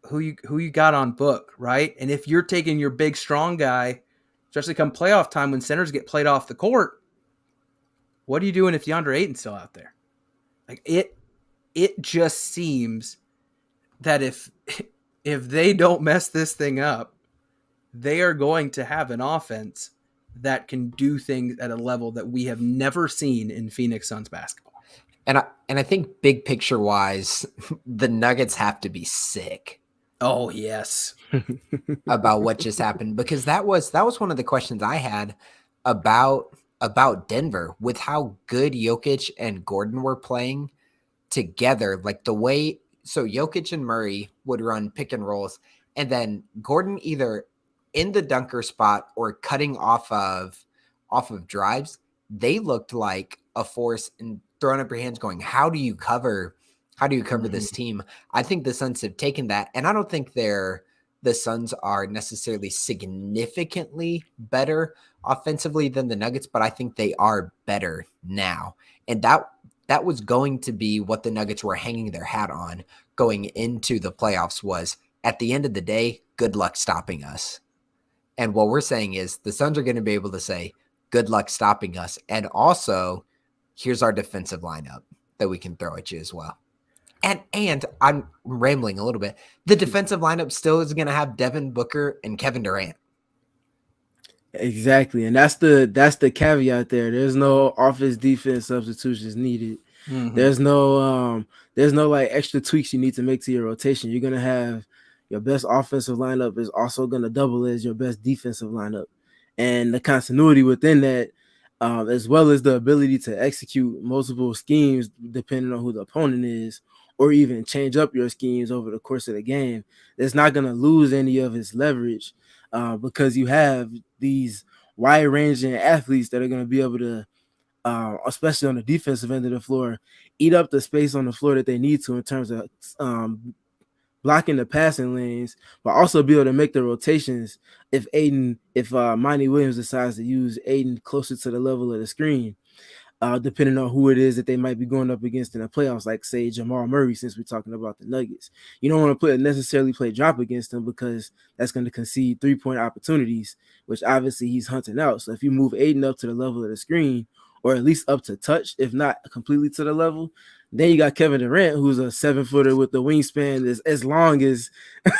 who you got on book, right? And if you're taking your big, strong guy, especially come playoff time when centers get played off the court, what are you doing if DeAndre Ayton's still out there? Like it just seems that if they don't mess this thing up, they are going to have an offense that can do things at a level that we have never seen in Phoenix Suns basketball. And I think big picture wise, the Nuggets have to be sick. Oh yes. About what just happened, because that was one of the questions I had about Denver, with how good Jokic and Gordon were playing together. Like the way, so Jokic and Murray would run pick and rolls, and then Gordon either in the dunker spot or cutting off of drives. They looked like a force, and throwing up your hands going, how do you cover this team? I think the Suns have taken that, and I don't think the Suns are necessarily significantly better offensively than the Nuggets, but I think they are better now. And that was going to be what the Nuggets were hanging their hat on going into the playoffs, was at the end of the day, good luck stopping us. And what we're saying is the Suns are going to be able to say, good luck stopping us. And also, here's our defensive lineup that we can throw at you as well. And I'm rambling a little bit. The defensive lineup still is going to have Devin Booker and Kevin Durant. Exactly, and that's the caveat there. There's no offense defense substitutions needed. Mm-hmm. There's no like extra tweaks you need to make to your rotation. You're gonna have your best offensive lineup is also gonna double as your best defensive lineup, and the continuity within that, as well as the ability to execute multiple schemes depending on who the opponent is, or even change up your schemes over the course of the game. It's not gonna lose any of its leverage. Because you have these wide-ranging athletes that are going to be able to, especially on the defensive end of the floor, eat up the space on the floor that they need to in terms of blocking the passing lanes, but also be able to make the rotations if Monty Williams decides to use Aiden closer to the level of the screen. Depending on who it is that they might be going up against in the playoffs, like say Jamal Murray, since we're talking about the Nuggets. You don't want to necessarily play drop against them because that's going to concede 3-point opportunities, which obviously he's hunting out. So if you move Aiden up to the level of the screen, or at least up to touch, if not completely to the level, then you got Kevin Durant, who's a 7-footer with the wingspan as long as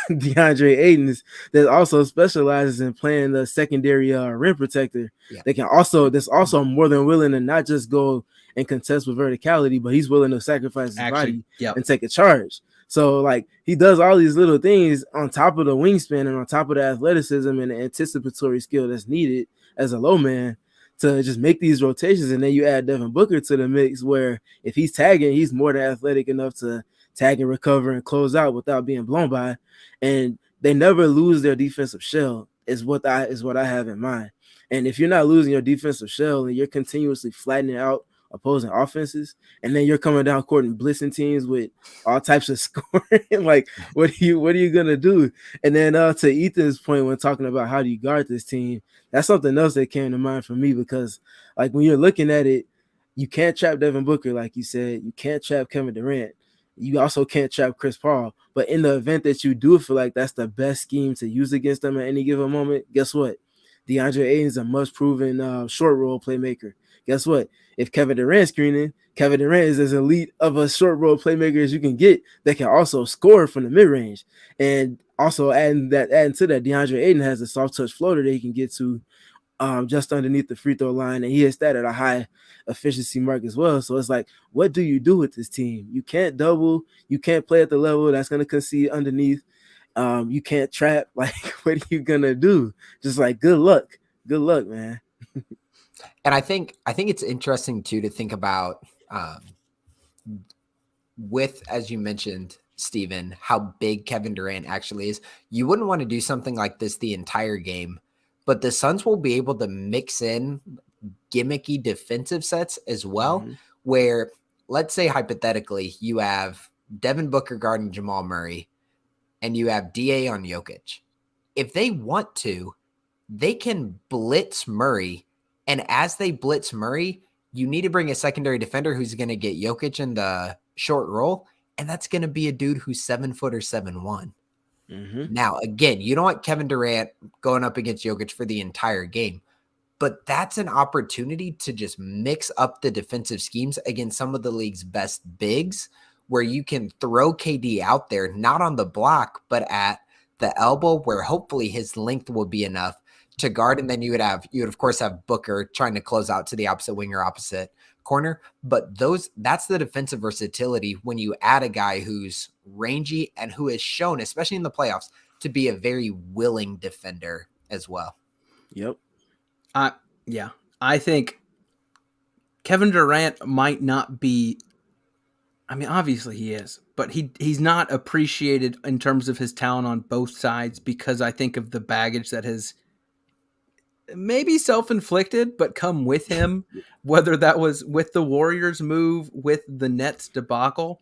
DeAndre Ayton's, that also specializes in playing the secondary rim protector. Yeah. That's also more than willing to not just go and contest with verticality, but he's willing to sacrifice his body and take a charge. So like he does all these little things on top of the wingspan and on top of the athleticism and the anticipatory skill that's needed as a low man to just make these rotations. And then you add Devin Booker to the mix, where if he's tagging, he's more than athletic enough to tag and recover and close out without being blown by. And they never lose their defensive shell is what I have in mind. And if you're not losing your defensive shell and you're continuously flattening out opposing offenses, and then you're coming down court and blitzing teams with all types of scoring, like what are you gonna do? And then to Ethan's point when talking about how do you guard this team, that's something else that came to mind for me, because like when you're looking at it, you can't trap Devin Booker, like you said, you can't trap Kevin Durant, you also can't trap Chris Paul. But in the event that you do feel like that's the best scheme to use against them at any given moment, guess what? DeAndre Ayton is a must-proven short roll playmaker. Guess what? If Kevin Durant's screening, Kevin Durant is as elite of a short roll playmaker as you can get that can also score from the mid-range. And also adding to that, DeAndre Ayton has a soft touch floater that he can get to just underneath the free throw line, and he hits that at a high efficiency mark as well. So it's like, what do you do with this team? You can't double, you can't play at the level that's going to concede underneath. You can't trap. Like, what are you gonna do? Just like, good luck, man. And I think it's interesting too to think about with, as you mentioned, Steven, how big Kevin Durant actually is. You wouldn't want to do something like this the entire game, but the Suns will be able to mix in gimmicky defensive sets as well, where let's say hypothetically you have Devin Booker guarding Jamal Murray and you have DA on Jokic. If they want to, they can blitz Murray, and as they blitz Murray, you need to bring a secondary defender who's going to get Jokic in the short roll, and that's going to be a dude who's 7 foot or 7'1". Now, again, you don't want Kevin Durant going up against Jokic for the entire game, but that's an opportunity to just mix up the defensive schemes against some of the league's best bigs, where you can throw KD out there, not on the block, but at the elbow, where hopefully his length will be enough to guard. And then you would of course have Booker trying to close out to the opposite wing or opposite corner. But that's the defensive versatility when you add a guy who's rangy and who has shown, especially in the playoffs, to be a very willing defender as well. Yep. Yeah. I think Kevin Durant might not be, I mean, obviously he is, but he's not appreciated in terms of his talent on both sides, because I think of the baggage that has maybe self-inflicted, but come with him, whether that was with the Warriors move, with the Nets debacle.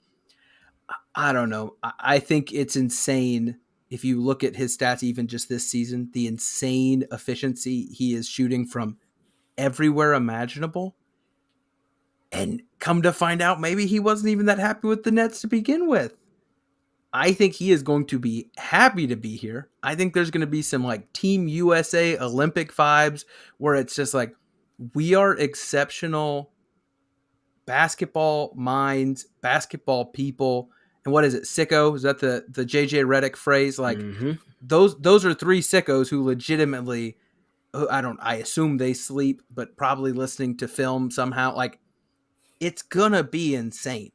I don't know. I think it's insane. If you look at his stats, even just this season, the insane efficiency he is shooting from everywhere imaginable. And come to find out, maybe he wasn't even that happy with the Nets to begin with. I think he is going to be happy to be here. I think there's going to be some like Team USA Olympic vibes where it's just like, we are exceptional basketball minds, basketball people. And what is it? Sicko? Is that the JJ Redick phrase? Like those are three sickos who legitimately, I assume they sleep, but probably listening to film somehow. Like, it's gonna be insane.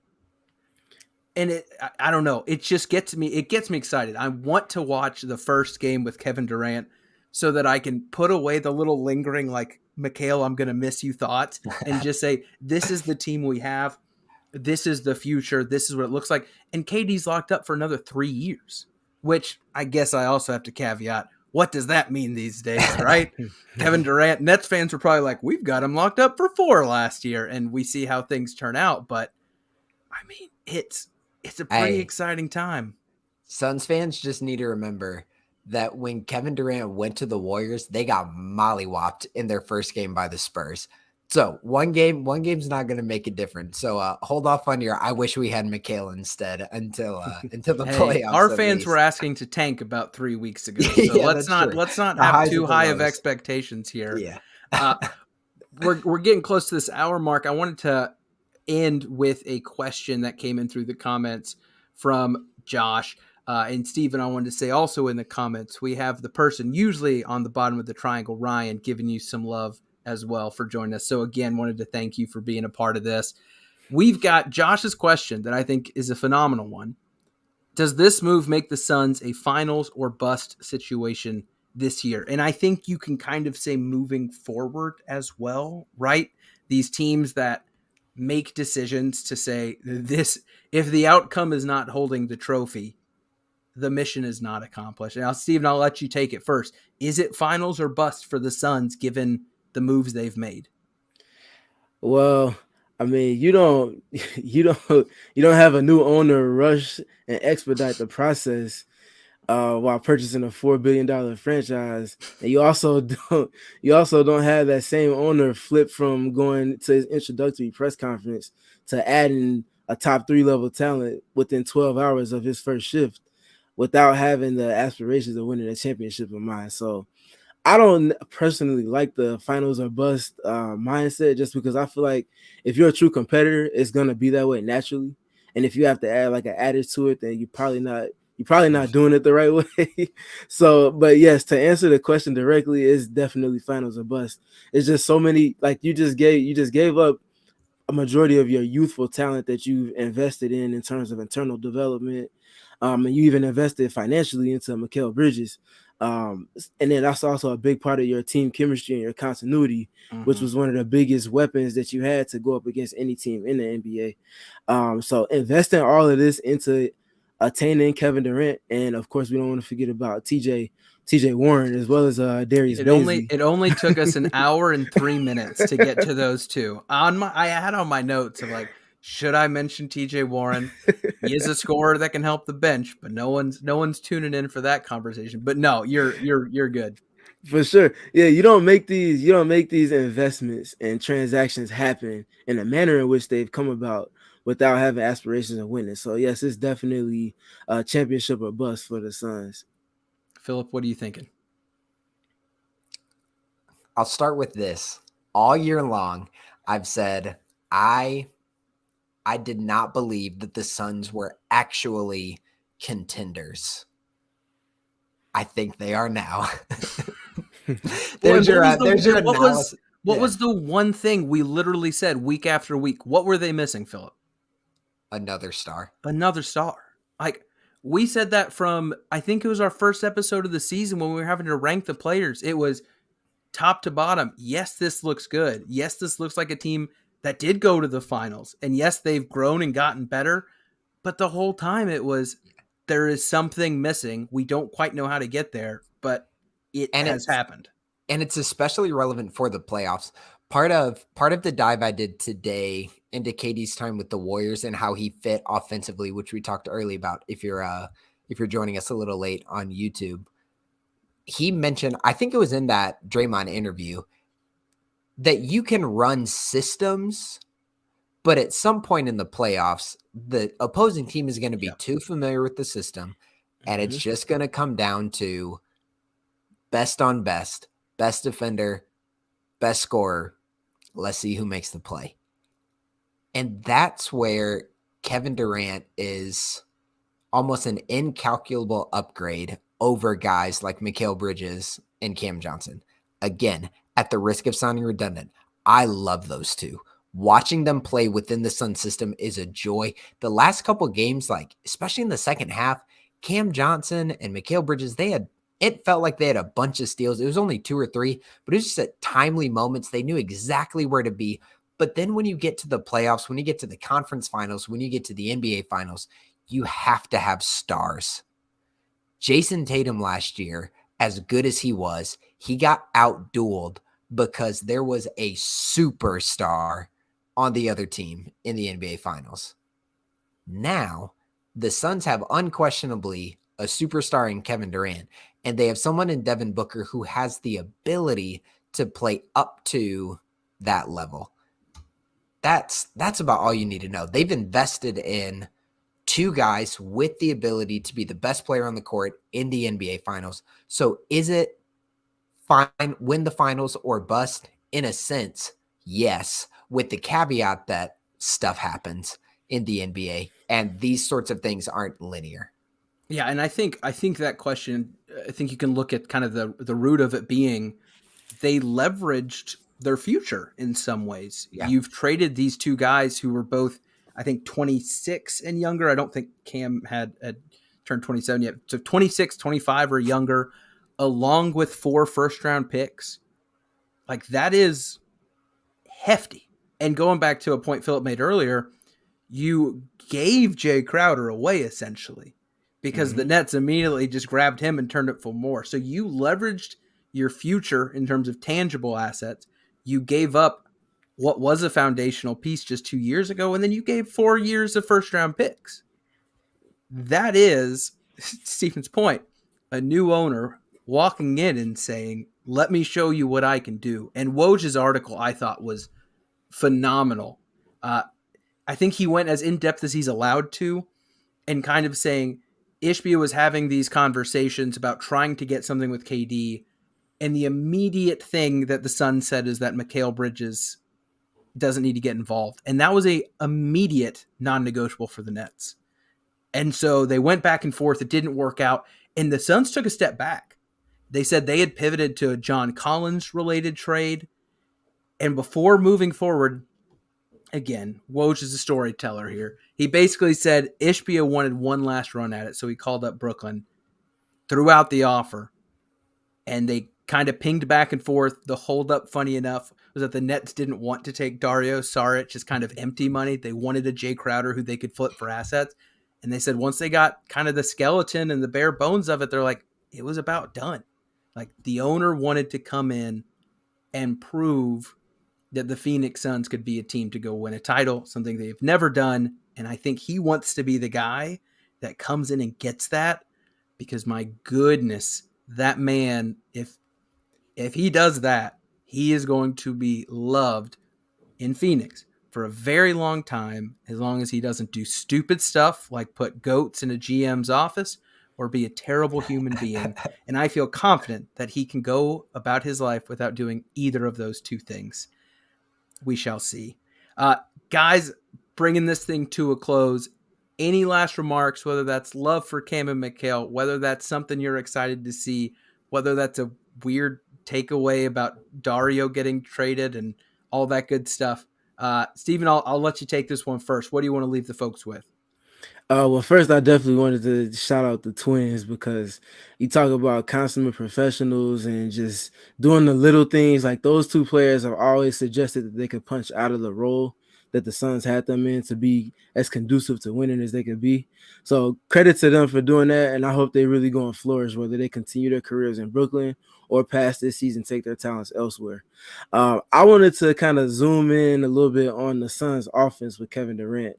And I don't know. It just gets me. It gets me excited. I want to watch the first game with Kevin Durant so that I can put away the little lingering, like, Mikhail, I'm going to miss you thoughts, and just say, this is the team we have. This is the future. This is what it looks like. And KD's locked up for another 3 years, which I guess I also have to caveat. What does that mean these days, right? Kevin Durant, Nets fans were probably like, we've got him locked up for 4 last year, and we see how things turn out. But, I mean, it's a pretty exciting time. Suns fans just need to remember that when Kevin Durant went to the Warriors, they got mollywopped in their first game by the Spurs. So one game's not going to make a difference. So hold off on your I wish we had Mikhail instead until the playoffs. Our fans were asking to tank about 3 weeks ago. So yeah, let's not have too high of expectations here. Yeah. We're getting close to this hour mark. I wanted to end with a question that came in through the comments from Josh. And Steven, I wanted to say also in the comments, we have the person usually on the bottom of the triangle, Ryan, giving you some love as well for joining us. So again, wanted to thank you for being a part of this. We've got Josh's question that I think is a phenomenal one. Does this move make the Suns a finals or bust situation this year? And I think you can kind of say moving forward as well, right? These teams that make decisions to say this, if the outcome is not holding the trophy, the mission is not accomplished. Now, Steven, I'll let you take it first. Is it finals or bust for the Suns given the moves they've made? Well, I mean, you don't have a new owner rush and expedite the process while purchasing a $4 billion franchise, and you also don't have that same owner flip from going to his introductory press conference to adding a top 3 level talent within 12 hours of his first shift without having the aspirations of winning a championship in mind. So I don't personally like the finals or bust mindset, just because I feel like if you're a true competitor, it's going to be that way naturally. And if you have to add like an added to it, then you're probably not doing it the right way. So, but yes, to answer the question directly, it's definitely finals or bust. It's just so many, like you just gave up a majority of your youthful talent that you've invested in terms of internal development. And you even invested financially into Mikal Bridges. And then that's also a big part of your team chemistry and your continuity, which was one of the biggest weapons that you had to go up against any team in the NBA. So investing all of this into attaining Kevin Durant, and of course we don't want to forget about TJ Warren as well as Darius Baisley. It only took us an hour and 3 minutes to get to those two. I had on my notes of like, should I mention TJ Warren? He is a scorer that can help the bench, but no one's tuning in for that conversation. But no, you're good. For sure. Yeah, you don't make these investments and transactions happen in the manner in which they've come about without having aspirations of winning. So yes, it's definitely a championship or bust for the Suns. Philip, what are you thinking? I'll start with this. All year long, I've said I did not believe that the Suns were actually contenders. I think they are now. What was the one thing we literally said week after week? What were they missing, Philip? Another star. Like, we said that from, I think it was our first episode of the season when we were having to rank the players. It was top to bottom. Yes, this looks good. Yes, this looks like a team that did go to the finals. And yes, they've grown and gotten better. But the whole time it was, there is something missing. We don't quite know how to get there, but it has happened. And it's especially relevant for the playoffs. Part of the dive I did today into KD's time with the Warriors and how he fit offensively, which we talked early about if you're joining us a little late on YouTube. He mentioned, I think it was in that Draymond interview, that you can run systems But at some point in the playoffs, the opposing team is going to be too familiar with the system, and it's just going to come down to best on best, best defender, best scorer. Let's see who makes the play. And that's where Kevin Durant is almost an incalculable upgrade over guys like Mikal Bridges and Cam Johnson. Again, at the risk of sounding redundant, I love those two. Watching them play within the Sun system is a joy. The last couple games, like especially in the second half, Cam Johnson and Mikal Bridges, it felt like they had a bunch of steals. It was only 2 or 3, but it was just at timely moments. They knew exactly where to be. But then when you get to the playoffs, when you get to the conference finals, when you get to the NBA finals, you have to have stars. Jason Tatum last year, as good as he was, he got outdueled because there was a superstar on the other team in the NBA finals. Now, the Suns have unquestionably a superstar in Kevin Durant, and they have someone in Devin Booker who has the ability to play up to that level. That's about all you need to know. They've invested in 2 guys with the ability to be the best player on the court in the NBA finals. So is it fine, win the finals or bust? In a sense, yes, with the caveat that stuff happens in the NBA and these sorts of things aren't linear. Yeah, and I think that question, I think you can look at kind of the root of it being they leveraged their future in some ways. Yeah. You've traded these 2 guys who were both, I think, 26 and younger. I don't think Cam had turned 27 yet. So 26, 25 or younger, along with 4 first-round picks. Like, that is hefty. And going back to a point Philip made earlier, you gave Jay Crowder away, essentially, because the Nets immediately just grabbed him and turned it for more. So you leveraged your future in terms of tangible assets. You gave up what was a foundational piece just 2 years ago, and then you gave 4 years of first-round picks. That is, Stephen's point, a new owner walking in and saying, let me show you what I can do. And Woj's article, I thought, was phenomenal. I think he went as in-depth as he's allowed to and kind of saying Ishbia was having these conversations about trying to get something with KD, and the immediate thing that the Sun said is that Mikal Bridges doesn't need to get involved. And that was a immediate non-negotiable for the Nets. And so they went back and forth. It didn't work out. And the Suns took a step back. They said they had pivoted to a John Collins related trade. And before moving forward, again, Woj is a storyteller here. He basically said Ishbia wanted one last run at it. So he called up Brooklyn, threw out the offer, and they kind of pinged back and forth. The holdup, funny enough, was that the Nets didn't want to take Dario Saric, just kind of empty money. They wanted a Jay Crowder who they could flip for assets. And they said once they got kind of the skeleton and the bare bones of it, they're like, it was about done. Like, the owner wanted to come in and prove that the Phoenix Suns could be a team to go win a title, something they've never done. And I think he wants to be the guy that comes in and gets that, because my goodness, that man, if he does that, he is going to be loved in Phoenix for a very long time, as long as he doesn't do stupid stuff like put goats in a GM's office or be a terrible human being. And I feel confident that he can go about his life without doing either of those two things. We shall see. Guys, bringing this thing to a close, any last remarks, whether that's love for Cam and Mikal, whether that's something you're excited to see, whether that's a weird takeaway about Dario getting traded and all that good stuff. Stephen, I'll let you take this one first. What do you want to leave the folks with? Well, first, I definitely wanted to shout out the Twins, because you talk about consummate professionals and just doing the little things. Like, those two players have always suggested that they could punch out of the role that the Suns had them in to be as conducive to winning as they could be. So credit to them for doing that, and I hope they really go and flourish, whether they continue their careers in Brooklyn or past this season take their talents elsewhere. I wanted to kind of zoom in a little bit on the Suns offense with Kevin Durant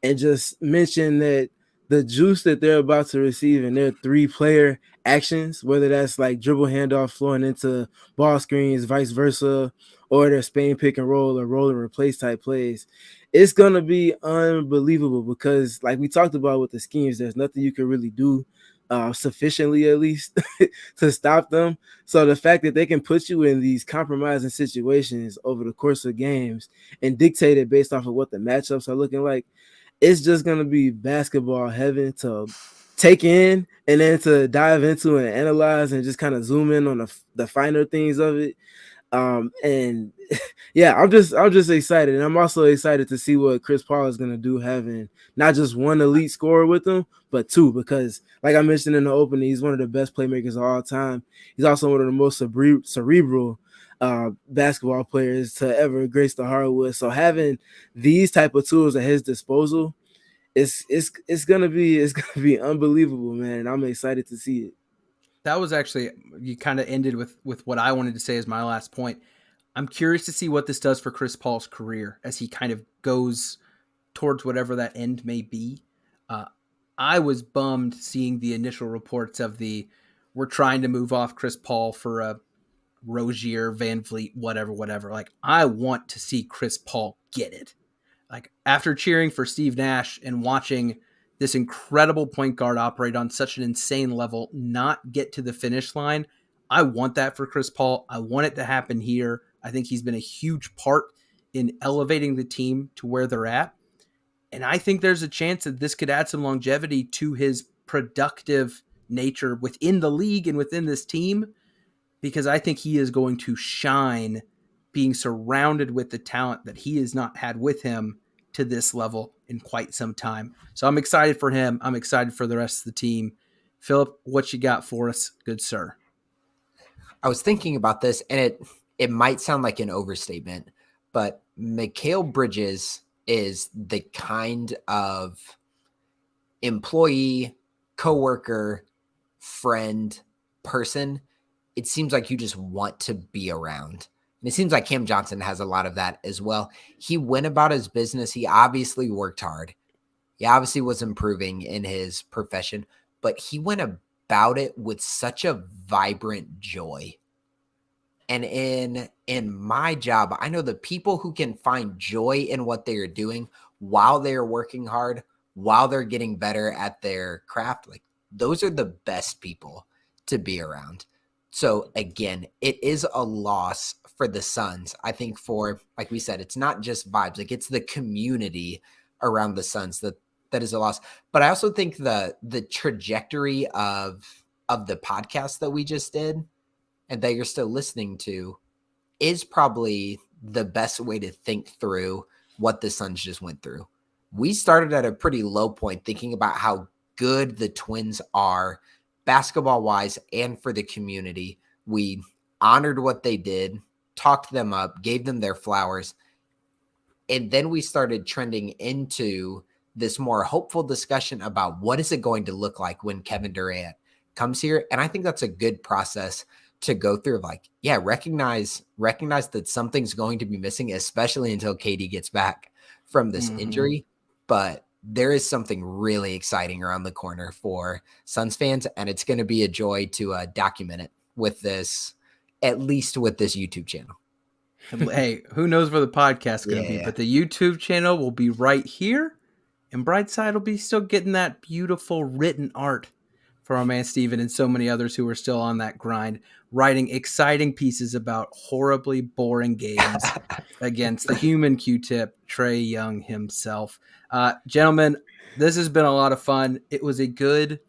and just mention that the juice that they're about to receive in their 3-player actions, whether that's like dribble handoff flowing into ball screens, vice versa, or their Spain pick and roll or roll and replace type plays, it's gonna be unbelievable because, like we talked about with the schemes, there's nothing you can really do sufficiently, at least, to stop them. So the fact that they can put you in these compromising situations over the course of games and dictate it based off of what the matchups are looking like, it's just gonna be basketball heaven to take in and then to dive into and analyze and just kind of zoom in on the finer things of it. And yeah, I'm just excited, and I'm also excited to see what Chris Paul is gonna do, having not just one elite scorer with him, but two, because like I mentioned in the opening, he's one of the best playmakers of all time. He's also one of the most cerebral basketball players to ever grace the hardwood. So having these type of tools at his disposal, it's gonna be unbelievable, man. And I'm excited to see it. That was actually, you kind of ended with what I wanted to say as my last point. I'm curious to see what this does for Chris Paul's career as he kind of goes towards whatever that end may be. I was bummed seeing the initial reports of we're trying to move off Chris Paul for a Rozier, Van Vliet, whatever. Like, I want to see Chris Paul get it. Like, after cheering for Steve Nash and watching this incredible point guard operate on such an insane level, not get to the finish line, I want that for Chris Paul. I want it to happen here. I think he's been a huge part in elevating the team to where they're at. And I think there's a chance that this could add some longevity to his productive nature within the league and within this team, because I think he is going to shine being surrounded with the talent that he has not had with him to this level in quite some time. So I'm excited for him. I'm excited for the rest of the team. Philip, what you got for us, good sir? I was thinking about this, and it might sound like an overstatement, but Mikal Bridges is the kind of employee, coworker, friend, person it seems like you just want to be around. And it seems like Cam Johnson has a lot of that as well. He went about his business. He obviously worked hard. He obviously was improving in his profession, but he went about it with such a vibrant joy. And in my job, I know the people who can find joy in what they are doing while they are working hard, while they're getting better at their craft, like those are the best people to be around. So again, it is a loss for the Suns. I think for, like we said, it's not just vibes, like it's the community around the Suns that is a loss. But I also think the trajectory of the podcast that we just did and that you're still listening to is probably the best way to think through what the Suns just went through. We started at a pretty low point thinking about how good the Twins are basketball-wise and for the community. We honored what they did, talked them up, gave them their flowers, and then we started trending into this more hopeful discussion about what is it going to look like when Kevin Durant comes here. And I think that's a good process to go through. Like, yeah, recognize that something's going to be missing, especially until KD gets back from this injury. But there is something really exciting around the corner for Suns fans, and it's going to be a joy to document it with this, at least with this YouTube channel. Hey, who knows where the podcast is going to be, but the YouTube channel will be right here, and Brightside will be still getting that beautiful written art for our man Steven and so many others who are still on that grind, writing exciting pieces about horribly boring games against the human Q-tip, Trae Young himself. Gentlemen, this has been a lot of fun. It was a good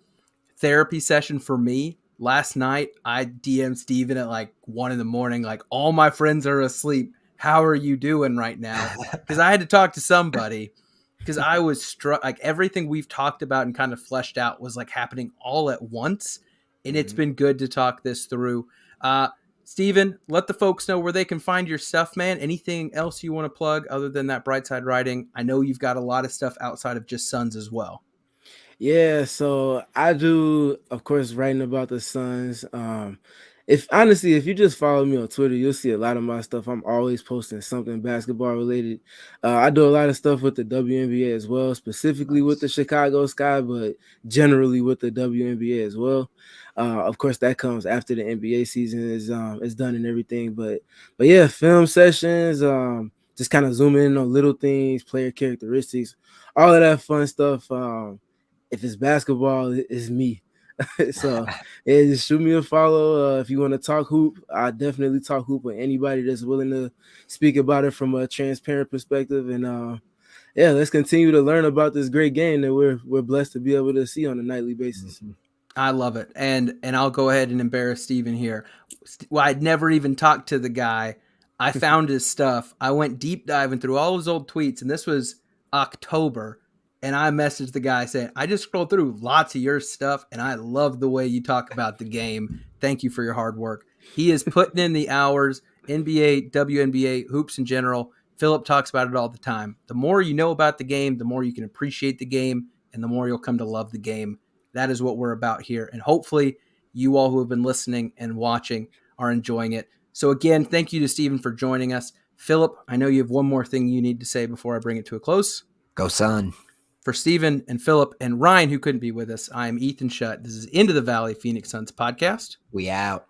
therapy session for me. Last night, I DM'd Steven at like 1 a.m, like, all my friends are asleep. How are you doing right now? Because I had to talk to somebody. Because I was struck, like everything we've talked about and kind of fleshed out was like happening all at once. And it's been good to talk this through. Steven, let the folks know where they can find your stuff, man. Anything else you want to plug other than that Brightside writing? I know you've got a lot of stuff outside of just Suns as well. Yeah, so I do, of course, writing about the Suns. if you just follow me on Twitter, you'll see a lot of my stuff. I'm always posting something basketball related. I do a lot of stuff with the WNBA as well, specifically with the Chicago Sky, but generally with the WNBA as well. Of course, that comes after the NBA season is done and everything. But yeah, film sessions, just kind of zooming in on little things, player characteristics, all of that fun stuff. If it's basketball, it's me. So yeah, just shoot me a follow. If you want to talk hoop, I definitely talk hoop with anybody that's willing to speak about it from a transparent perspective. And yeah, let's continue to learn about this great game that we're blessed to be able to see on a nightly basis. I love it. And I'll go ahead and embarrass Steven here. Well, I'd never even talked to the guy. I found his stuff. I went deep diving through all his old tweets, and this was October. And I messaged the guy saying, I just scrolled through lots of your stuff, and I love the way you talk about the game. Thank you for your hard work. He is putting in the hours, NBA, WNBA, hoops in general. Philip talks about it all the time. The more you know about the game, the more you can appreciate the game, and the more you'll come to love the game. That is what we're about here. And hopefully you all who have been listening and watching are enjoying it. So again, thank you to Steven for joining us. Philip, I know you have one more thing you need to say before I bring it to a close. Go Sun. For Steven and Philip and Ryan, who couldn't be with us, I am Ethan Shutt. This is Into the Valley Phoenix Suns podcast. We out.